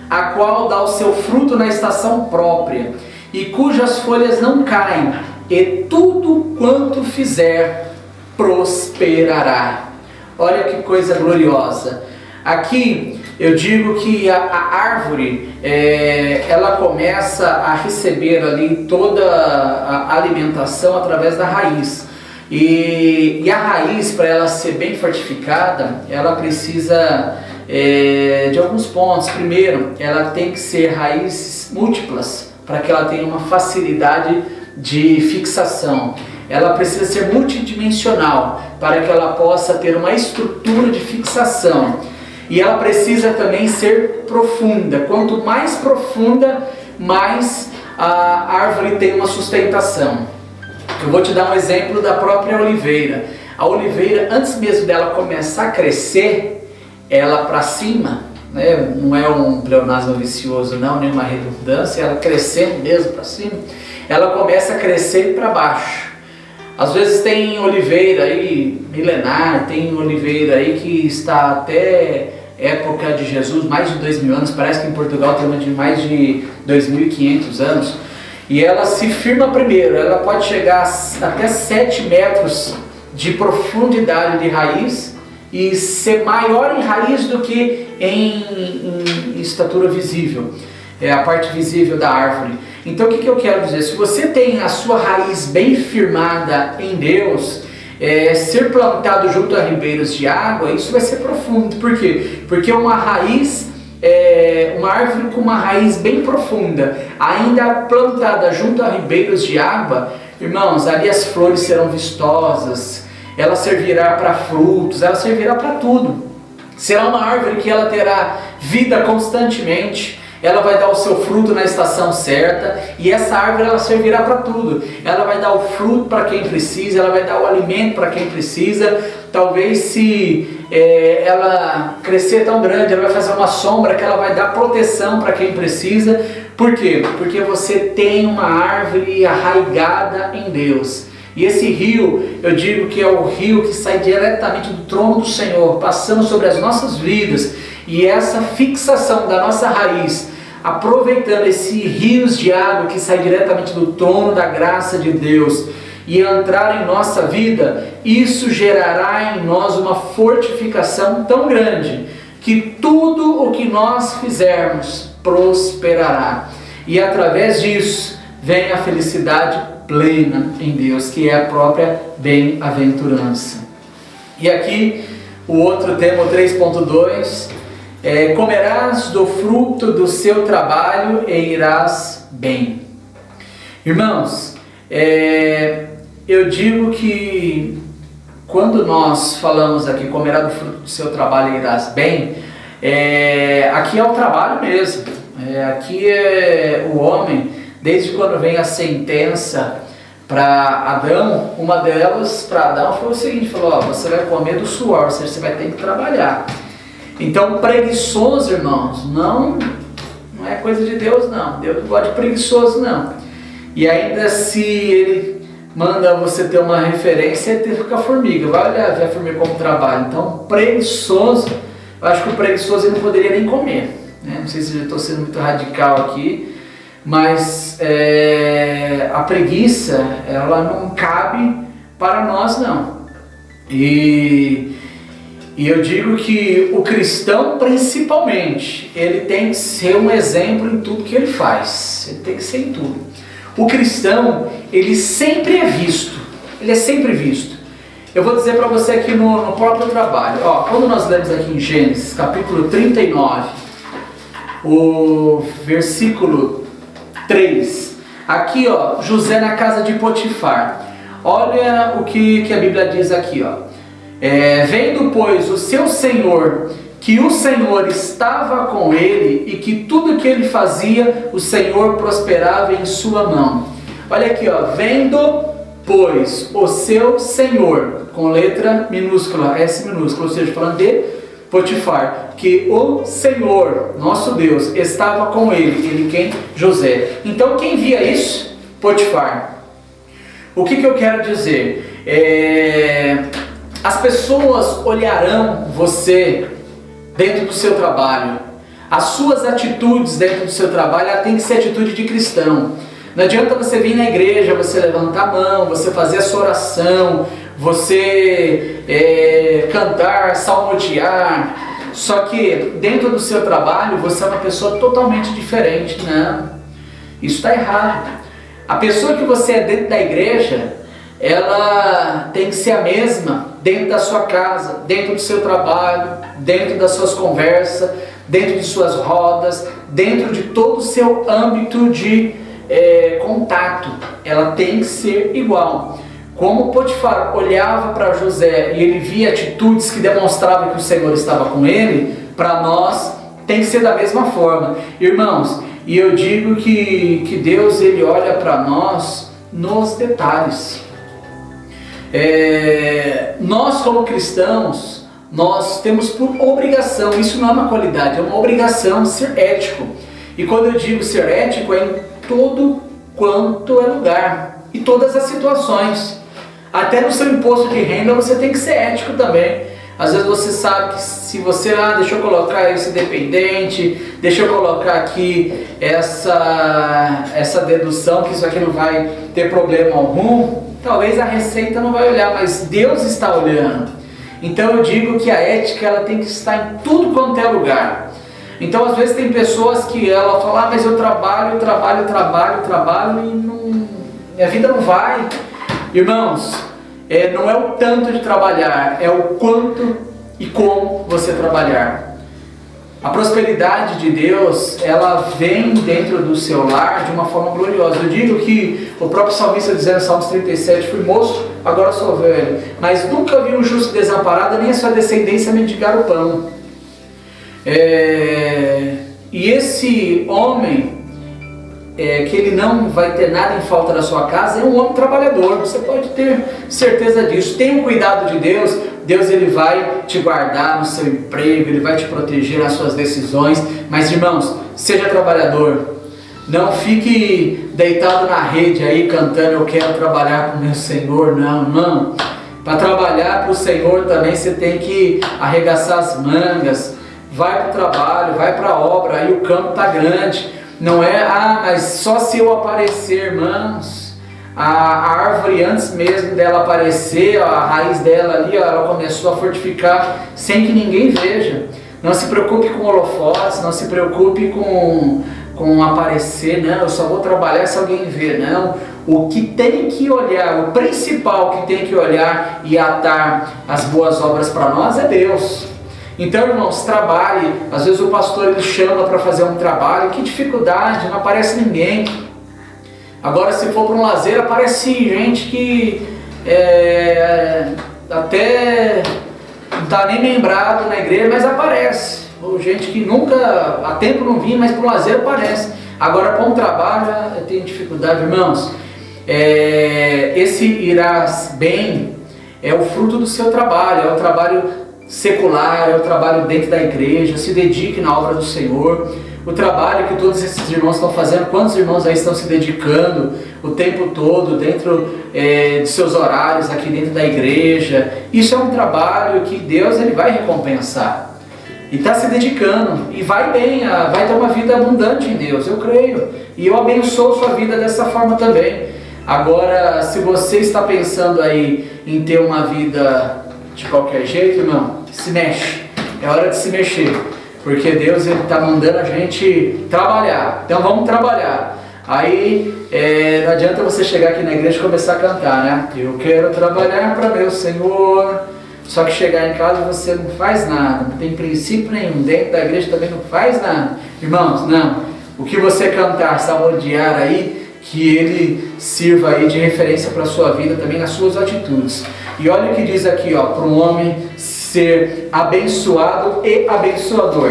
a qual dá o seu fruto na estação própria, e cujas folhas não caem, e tudo quanto fizer prosperará. Olha que coisa gloriosa. Aqui eu digo que a árvore, ela começa a receber ali toda a alimentação através da raiz. E a raiz, para ela ser bem fortificada, ela precisa de alguns pontos. Primeiro, ela tem que ser raízes múltiplas, para que ela tenha uma facilidade de fixação. Ela precisa ser multidimensional, para que ela possa ter uma estrutura de fixação. E ela precisa também ser profunda. Quanto mais profunda, mais a árvore tem uma sustentação. Eu vou te dar um exemplo da própria oliveira. A oliveira, antes mesmo dela começar a crescer, ela para cima, né? Não é um pleonasmo vicioso não, nem uma redundância, ela crescendo mesmo para cima, ela começa a crescer para baixo. Às vezes tem oliveira aí milenar, tem oliveira aí que está até época de Jesus, mais de 2000 anos, parece que em Portugal tem uma de mais de 2500 anos, e ela se firma primeiro, ela pode chegar até 7 metros de profundidade de raiz e ser maior em raiz do que em estatura visível, a parte visível da árvore. Então o que eu quero dizer? Se você tem a sua raiz bem firmada em Deus, ser plantado junto a ribeiros de água, isso vai ser profundo. Por quê? Porque uma raiz, uma árvore com uma raiz bem profunda, ainda plantada junto a ribeiros de água, irmãos, ali as flores serão vistosas, ela servirá para frutos, ela servirá para tudo. Será uma árvore que ela terá vida constantemente, ela vai dar o seu fruto na estação certa, e essa árvore ela servirá para tudo. Ela vai dar o fruto para quem precisa, ela vai dar o alimento para quem precisa. Talvez se ela crescer tão grande, ela vai fazer uma sombra que ela vai dar proteção para quem precisa. Por quê? Porque você tem uma árvore arraigada em Deus. E esse rio, eu digo que é o rio que sai diretamente do trono do Senhor, passando sobre as nossas vidas. E essa fixação da nossa raiz, aproveitando esses rios de água que saem diretamente do trono da graça de Deus e entrar em nossa vida, isso gerará em nós uma fortificação tão grande que tudo o que nós fizermos prosperará. E através disso vem a felicidade plena em Deus, que é a própria bem-aventurança. E aqui o outro tema, o 3.2, comerás do fruto do seu trabalho e irás bem. Irmãos, eu digo que quando nós falamos aqui, comerá do fruto do seu trabalho e irás bem, aqui é o trabalho mesmo. Aqui é o homem, desde quando vem a sentença para Adão, uma delas para Adão foi o seguinte, falou, você vai comer do suor, ou seja, você vai ter que trabalhar. Então preguiçoso, irmãos, não é coisa de Deus não, Deus não gosta de preguiçoso não. E ainda se ele manda você ter uma referência, é ter com a formiga, vai olhar, ver a formiga como trabalho. Então preguiçoso, eu acho que o preguiçoso ele não poderia nem comer, né? Não sei se eu estou sendo muito radical aqui, mas a preguiça, ela não cabe para nós não. E eu digo que o cristão principalmente, ele tem que ser um exemplo em tudo que ele faz, ele tem que ser em tudo. O cristão, ele sempre é visto, ele é sempre visto. Eu vou dizer para você aqui no próprio trabalho, quando nós lemos aqui em Gênesis, capítulo 39, o versículo 3, aqui José na casa de Potifar, olha o que a Bíblia diz aqui, vendo pois o seu senhor, que o Senhor estava com ele e que tudo que ele fazia, o Senhor prosperava em sua mão. Olha aqui, vendo pois o seu senhor, com letra minúscula, S minúscula, ou seja, falando de Potifar, que o Senhor, nosso Deus, estava com ele quem? José. Então quem via isso? Potifar. O que eu quero dizer? As pessoas olharão você dentro do seu trabalho. As suas atitudes dentro do seu trabalho, ela tem que ser atitude de cristão. Não adianta você vir na igreja, você levantar a mão, você fazer a sua oração, você cantar, salmodiar, só que dentro do seu trabalho você é uma pessoa totalmente diferente. Não, isso está errado. A pessoa que você é dentro da igreja, ela tem que ser a mesma dentro da sua casa, dentro do seu trabalho, dentro das suas conversas, dentro de suas rodas, dentro de todo o seu âmbito de contato. Ela tem que ser igual. Como Potifar olhava para José e ele via atitudes que demonstravam que o Senhor estava com ele, para nós tem que ser da mesma forma. Irmãos, e eu digo que Deus ele olha para nós nos detalhes. Nós como cristãos, nós temos por obrigação, isso não é uma qualidade, é uma obrigação ser ético. E quando eu digo ser ético, é em todo quanto é lugar, e todas as situações. Até no seu imposto de renda você tem que ser ético também. Às vezes você sabe que se você, deixa eu colocar esse dependente, deixa eu colocar aqui essa dedução, que isso aqui não vai ter problema algum, talvez a Receita não vai olhar, mas Deus está olhando. Então eu digo que a ética ela tem que estar em tudo quanto é lugar. Então às vezes tem pessoas que ela fala, mas eu trabalho e minha vida não vai. Irmãos, não é o tanto de trabalhar, é o quanto e como você trabalhar. A prosperidade de Deus, ela vem dentro do seu lar de uma forma gloriosa. Eu digo que o próprio salmista dizendo, Salmos 37, fui moço, agora sou velho, mas nunca vi um justo desamparado, nem a sua descendência mendigar o pão. E esse homem, que ele não vai ter nada em falta da sua casa, é um homem trabalhador, você pode ter certeza disso. Tenha um cuidado de Deus, Deus ele vai te guardar no seu emprego, ele vai te proteger nas suas decisões, mas irmãos, seja trabalhador, não fique deitado na rede aí cantando, eu quero trabalhar com o meu Senhor, não. Para trabalhar para o Senhor também você tem que arregaçar as mangas, vai para o trabalho, vai para a obra, aí o campo está grande. Não é, mas só se eu aparecer, irmãos. A árvore, antes mesmo dela aparecer, a raiz dela ali, ela começou a fortificar sem que ninguém veja. Não se preocupe com holofotes, não se preocupe com com aparecer, não, eu só vou trabalhar se alguém ver, não. O que tem que olhar, o principal que tem que olhar e atar as boas obras para nós é Deus. Então, irmãos, trabalhe. Às vezes o pastor ele chama para fazer um trabalho, que dificuldade, não aparece ninguém. Agora, se for para um lazer, aparece gente que até não está nem lembrado na igreja, mas aparece. Ou gente que nunca, há tempo não vinha, mas para o lazer aparece. Agora, para um trabalho, tem dificuldade, irmãos. Esse irás bem é o fruto do seu trabalho, é o trabalho secular, é o trabalho dentro da igreja. Se dedique na obra do Senhor. O trabalho que todos esses irmãos estão fazendo, quantos irmãos aí estão se dedicando o tempo todo dentro de seus horários aqui dentro da igreja? Isso é um trabalho que Deus ele vai recompensar. E está se dedicando, e vai bem, vai ter uma vida abundante em Deus, eu creio. E eu abençoo sua vida dessa forma também. Agora, se você está pensando aí em ter uma vida de qualquer jeito, irmão, se mexe. É hora de se mexer. Porque Deus está mandando a gente trabalhar. Então vamos trabalhar. Aí não adianta você chegar aqui na igreja e começar a cantar, né? Eu quero trabalhar para meu Senhor. Só que chegar em casa você não faz nada. Não tem princípio nenhum. Dentro da igreja também não faz nada. Irmãos, não. O que você cantar, saborear aí, que ele sirva aí de referência para a sua vida também nas suas atitudes. E olha o que diz aqui, para um homem ser abençoado e abençoador.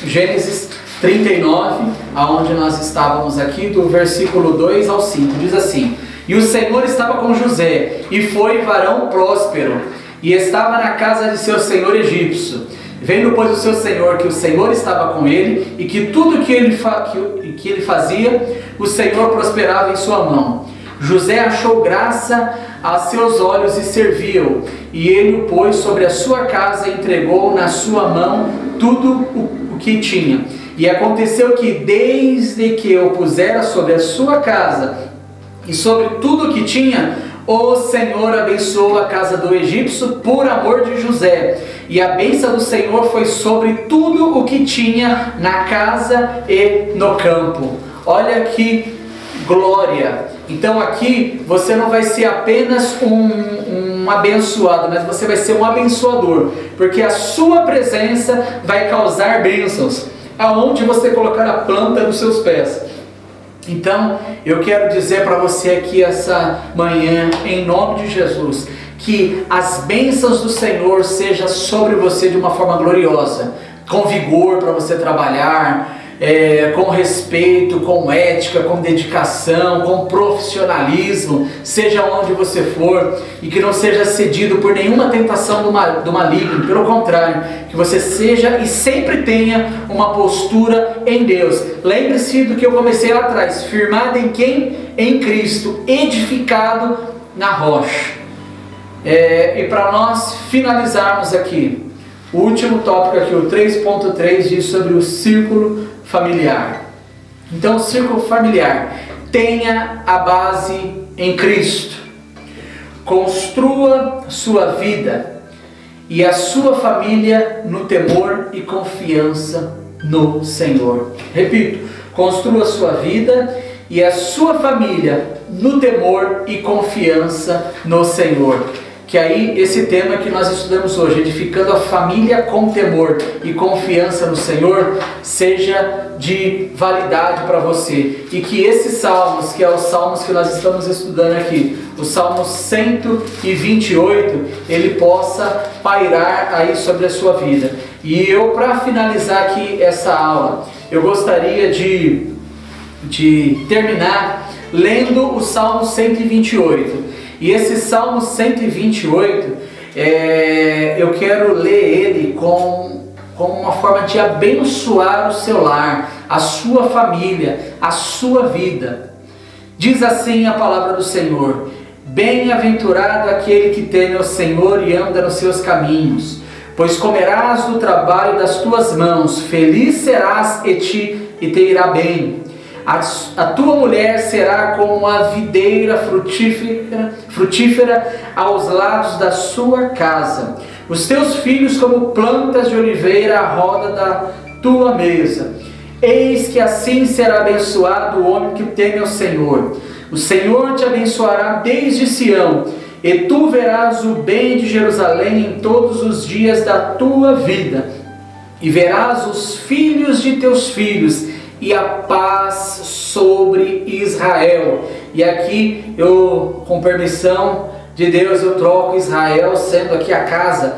Gênesis 39, aonde nós estávamos aqui, do versículo 2 ao 5, diz assim: E o Senhor estava com José, e foi varão próspero, e estava na casa de seu senhor egípcio. Vendo, pois, o seu senhor que o Senhor estava com ele, e que tudo que ele fazia, o Senhor prosperava em sua mão. José achou graça a seus olhos e serviu, e ele o pôs sobre a sua casa e entregou na sua mão tudo o que tinha. E aconteceu que, desde que o pusera sobre a sua casa e sobre tudo o que tinha, o Senhor abençoou a casa do egípcio por amor de José. E a bênção do Senhor foi sobre tudo o que tinha na casa e no campo. Olha que glória! Então aqui você não vai ser apenas um abençoado, mas você vai ser um abençoador, porque a sua presença vai causar bênçãos aonde você colocar a planta dos seus pés. Então eu quero dizer para você aqui essa manhã, em nome de Jesus, que as bênçãos do Senhor sejam sobre você de uma forma gloriosa, com vigor para você trabalhar, com respeito, com ética, com dedicação, com profissionalismo, seja onde você for, e que não seja cedido por nenhuma tentação do maligno. Pelo contrário, que você seja e sempre tenha uma postura em Deus. Lembre-se do que eu comecei lá atrás: firmado em quem? Em Cristo, edificado na rocha. E para nós finalizarmos aqui, o último tópico aqui, o 3.3, diz sobre o círculo familiar. Então, o círculo familiar: tenha a base em Cristo, construa sua vida e a sua família no temor e confiança no Senhor. Repito: construa sua vida e a sua família no temor e confiança no Senhor. Que aí esse tema que nós estudamos hoje, edificando a família com temor e confiança no Senhor, seja de validade para você. E que esses salmos, que é os salmos que nós estamos estudando aqui, o Salmo 128, ele possa pairar aí sobre a sua vida. E eu, para finalizar aqui essa aula, eu gostaria de terminar lendo o Salmo 128. E esse Salmo 128, eu quero ler ele com uma forma de abençoar o seu lar, a sua família, a sua vida. Diz assim a palavra do Senhor: Bem-aventurado aquele que teme ao Senhor e anda nos seus caminhos, pois comerás do trabalho das tuas mãos, feliz serás e te irá bem. A tua mulher será como a videira frutífera aos lados da sua casa, os teus filhos como plantas de oliveira à roda da tua mesa. Eis que assim será abençoado o homem que teme ao Senhor. O Senhor te abençoará desde Sião, e tu verás o bem de Jerusalém em todos os dias da tua vida, e verás os filhos de teus filhos, e a paz sobre Israel. E aqui eu, com permissão de Deus, eu troco Israel, sendo aqui a casa.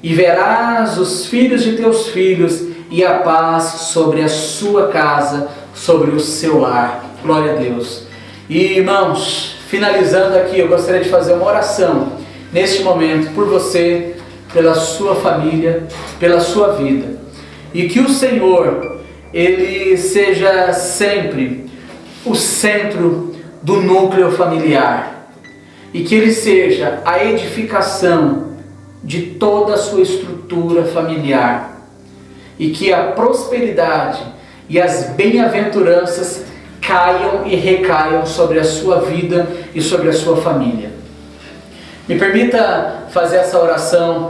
E verás os filhos de teus filhos, e a paz sobre a sua casa, sobre o seu lar. Glória a Deus. E irmãos, finalizando aqui, eu gostaria de fazer uma oração neste momento por você, pela sua família, pela sua vida. E que o Senhor, Ele seja sempre o centro do núcleo familiar. E que Ele seja a edificação de toda a sua estrutura familiar. E que a prosperidade e as bem-aventuranças caiam e recaiam sobre a sua vida e sobre a sua família. Me permita fazer essa oração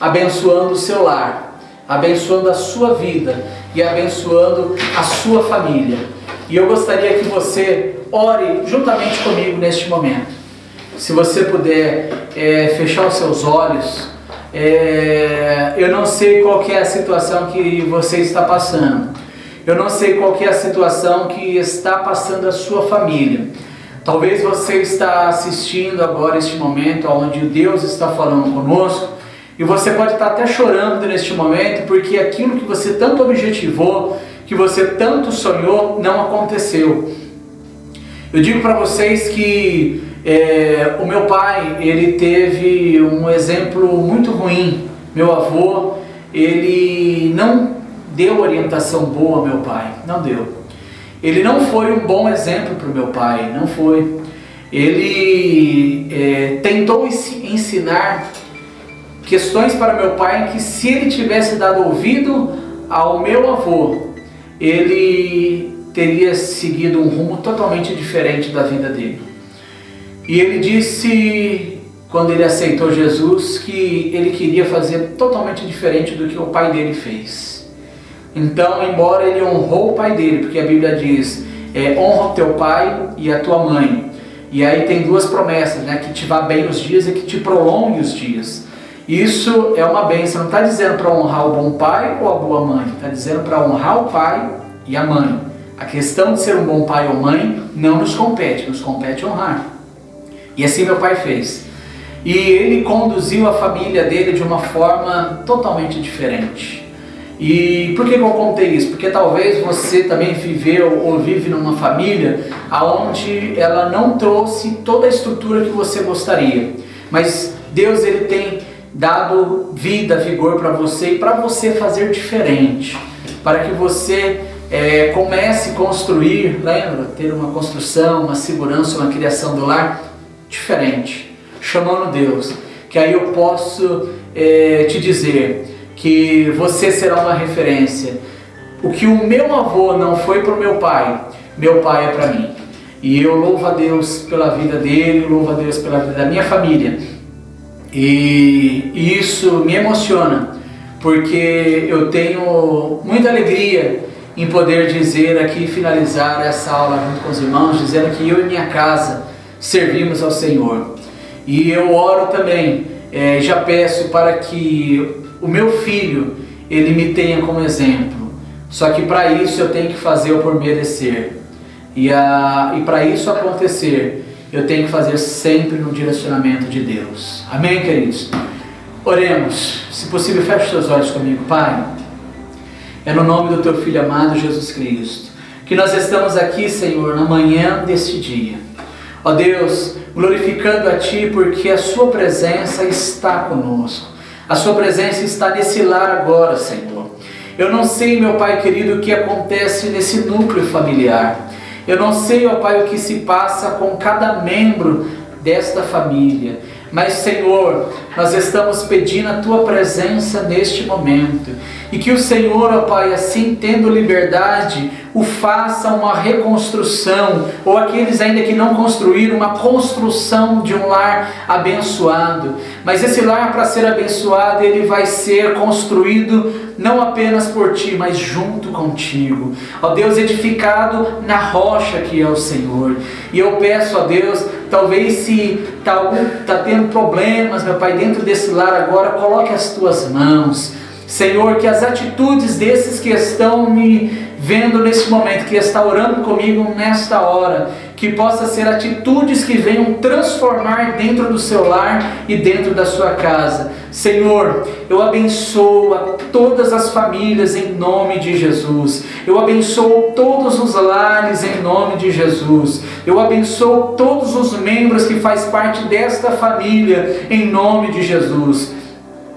abençoando o seu lar, abençoando a sua vida e abençoando a sua família. E eu gostaria que você ore juntamente comigo neste momento. Se você puder fechar os seus olhos, eu não sei qual que é a situação que você está passando. Eu não sei qual que é a situação que está passando a sua família. Talvez você está assistindo agora este momento onde Deus está falando conosco e você pode estar até chorando neste momento porque aquilo que você tanto objetivou, que você tanto sonhou, não aconteceu. Eu digo para vocês que o meu pai, ele teve um exemplo muito ruim. Meu avô, ele não deu orientação boa ao meu pai, não deu. Ele não foi um bom exemplo para o meu pai, não foi. Ele tentou ensinar questões para meu pai que, se ele tivesse dado ouvido ao meu avô, ele teria seguido um rumo totalmente diferente da vida dele. E ele disse, quando ele aceitou Jesus, que ele queria fazer totalmente diferente do que o pai dele fez. Então, embora ele honrou o pai dele, porque a Bíblia diz, honra o teu pai e a tua mãe. E aí tem duas promessas, né? Que te vá bem os dias e que te prolongue os dias. Isso é uma bênção. Não está dizendo para honrar o bom pai ou a boa mãe. Está dizendo para honrar o pai e a mãe. A questão de ser um bom pai ou mãe não nos compete honrar. E assim meu pai fez. E ele conduziu a família dele de uma forma totalmente diferente. E por que eu contei isso? Porque talvez você também viveu ou vive numa família onde ela não trouxe toda a estrutura que você gostaria. Mas Deus, ele tem dado vida, vigor para você e para você fazer diferente. Para que você comece a construir, lembra? Ter uma construção, uma segurança, uma criação do lar diferente. Chamando Deus. Que aí eu posso te dizer que você será uma referência. O que o meu avô não foi para o meu pai é para mim. E eu louvo a Deus pela vida dele, louvo a Deus pela vida da minha família. E isso me emociona, porque eu tenho muita alegria em poder dizer aqui, finalizar essa aula junto com os irmãos, dizendo que eu e minha casa servimos ao Senhor. E eu oro também, já peço para que o meu filho, ele me tenha como exemplo. Só que para isso eu tenho que fazer o por merecer. E para isso acontecer, eu tenho que fazer sempre no direcionamento de Deus. Amém, queridos? Oremos. Se possível, feche seus olhos comigo. Pai, é no nome do Teu Filho amado, Jesus Cristo, que nós estamos aqui, Senhor, na manhã deste dia. Ó Deus, glorificando a Ti, porque a Sua presença está conosco. A Sua presença está nesse lar agora, Senhor. Eu não sei, meu Pai querido, o que acontece nesse núcleo familiar. Eu não sei, ó Pai, o que se passa com cada membro desta família. Mas, Senhor, nós estamos pedindo a Tua presença neste momento. E que o Senhor, ó Pai, assim tendo liberdade, o faça uma reconstrução, ou aqueles ainda que não construíram, uma construção de um lar abençoado. Mas esse lar, para ser abençoado, ele vai ser construído não apenas por Ti, mas junto contigo. Ó Deus, edificado na rocha que é o Senhor. E eu peço, ó Deus, talvez se está tendo problemas, meu Pai, dentro desse lar agora, coloque as Tuas mãos. Senhor, que as atitudes desses que estão me vendo nesse momento, que está orando comigo nesta hora, que possa ser atitudes que venham transformar dentro do seu lar e dentro da sua casa. Senhor, eu abençoo a todas as famílias em nome de Jesus. Eu abençoo todos os lares em nome de Jesus. Eu abençoo todos os membros que fazem parte desta família em nome de Jesus.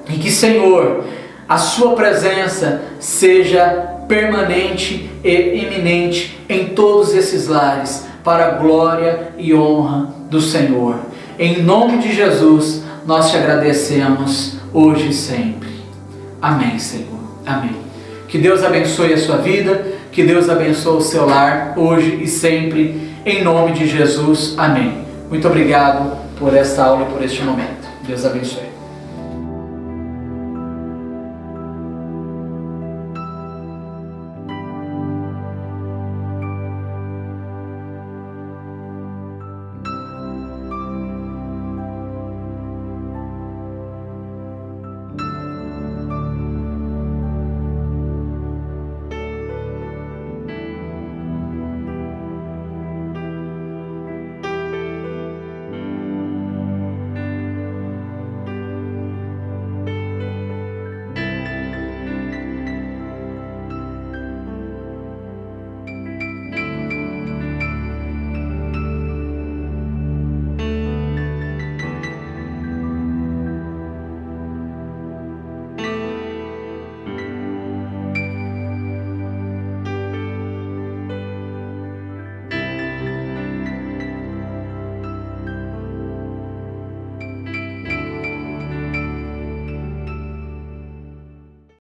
E que, Senhor, a sua presença seja permanente e iminente em todos esses lares, para a glória e honra do Senhor. Em nome de Jesus, nós te agradecemos hoje e sempre. Amém, Senhor. Amém. Que Deus abençoe a sua vida, que Deus abençoe o seu lar, hoje e sempre, em nome de Jesus. Amém. Muito obrigado por esta aula e por este momento. Deus abençoe.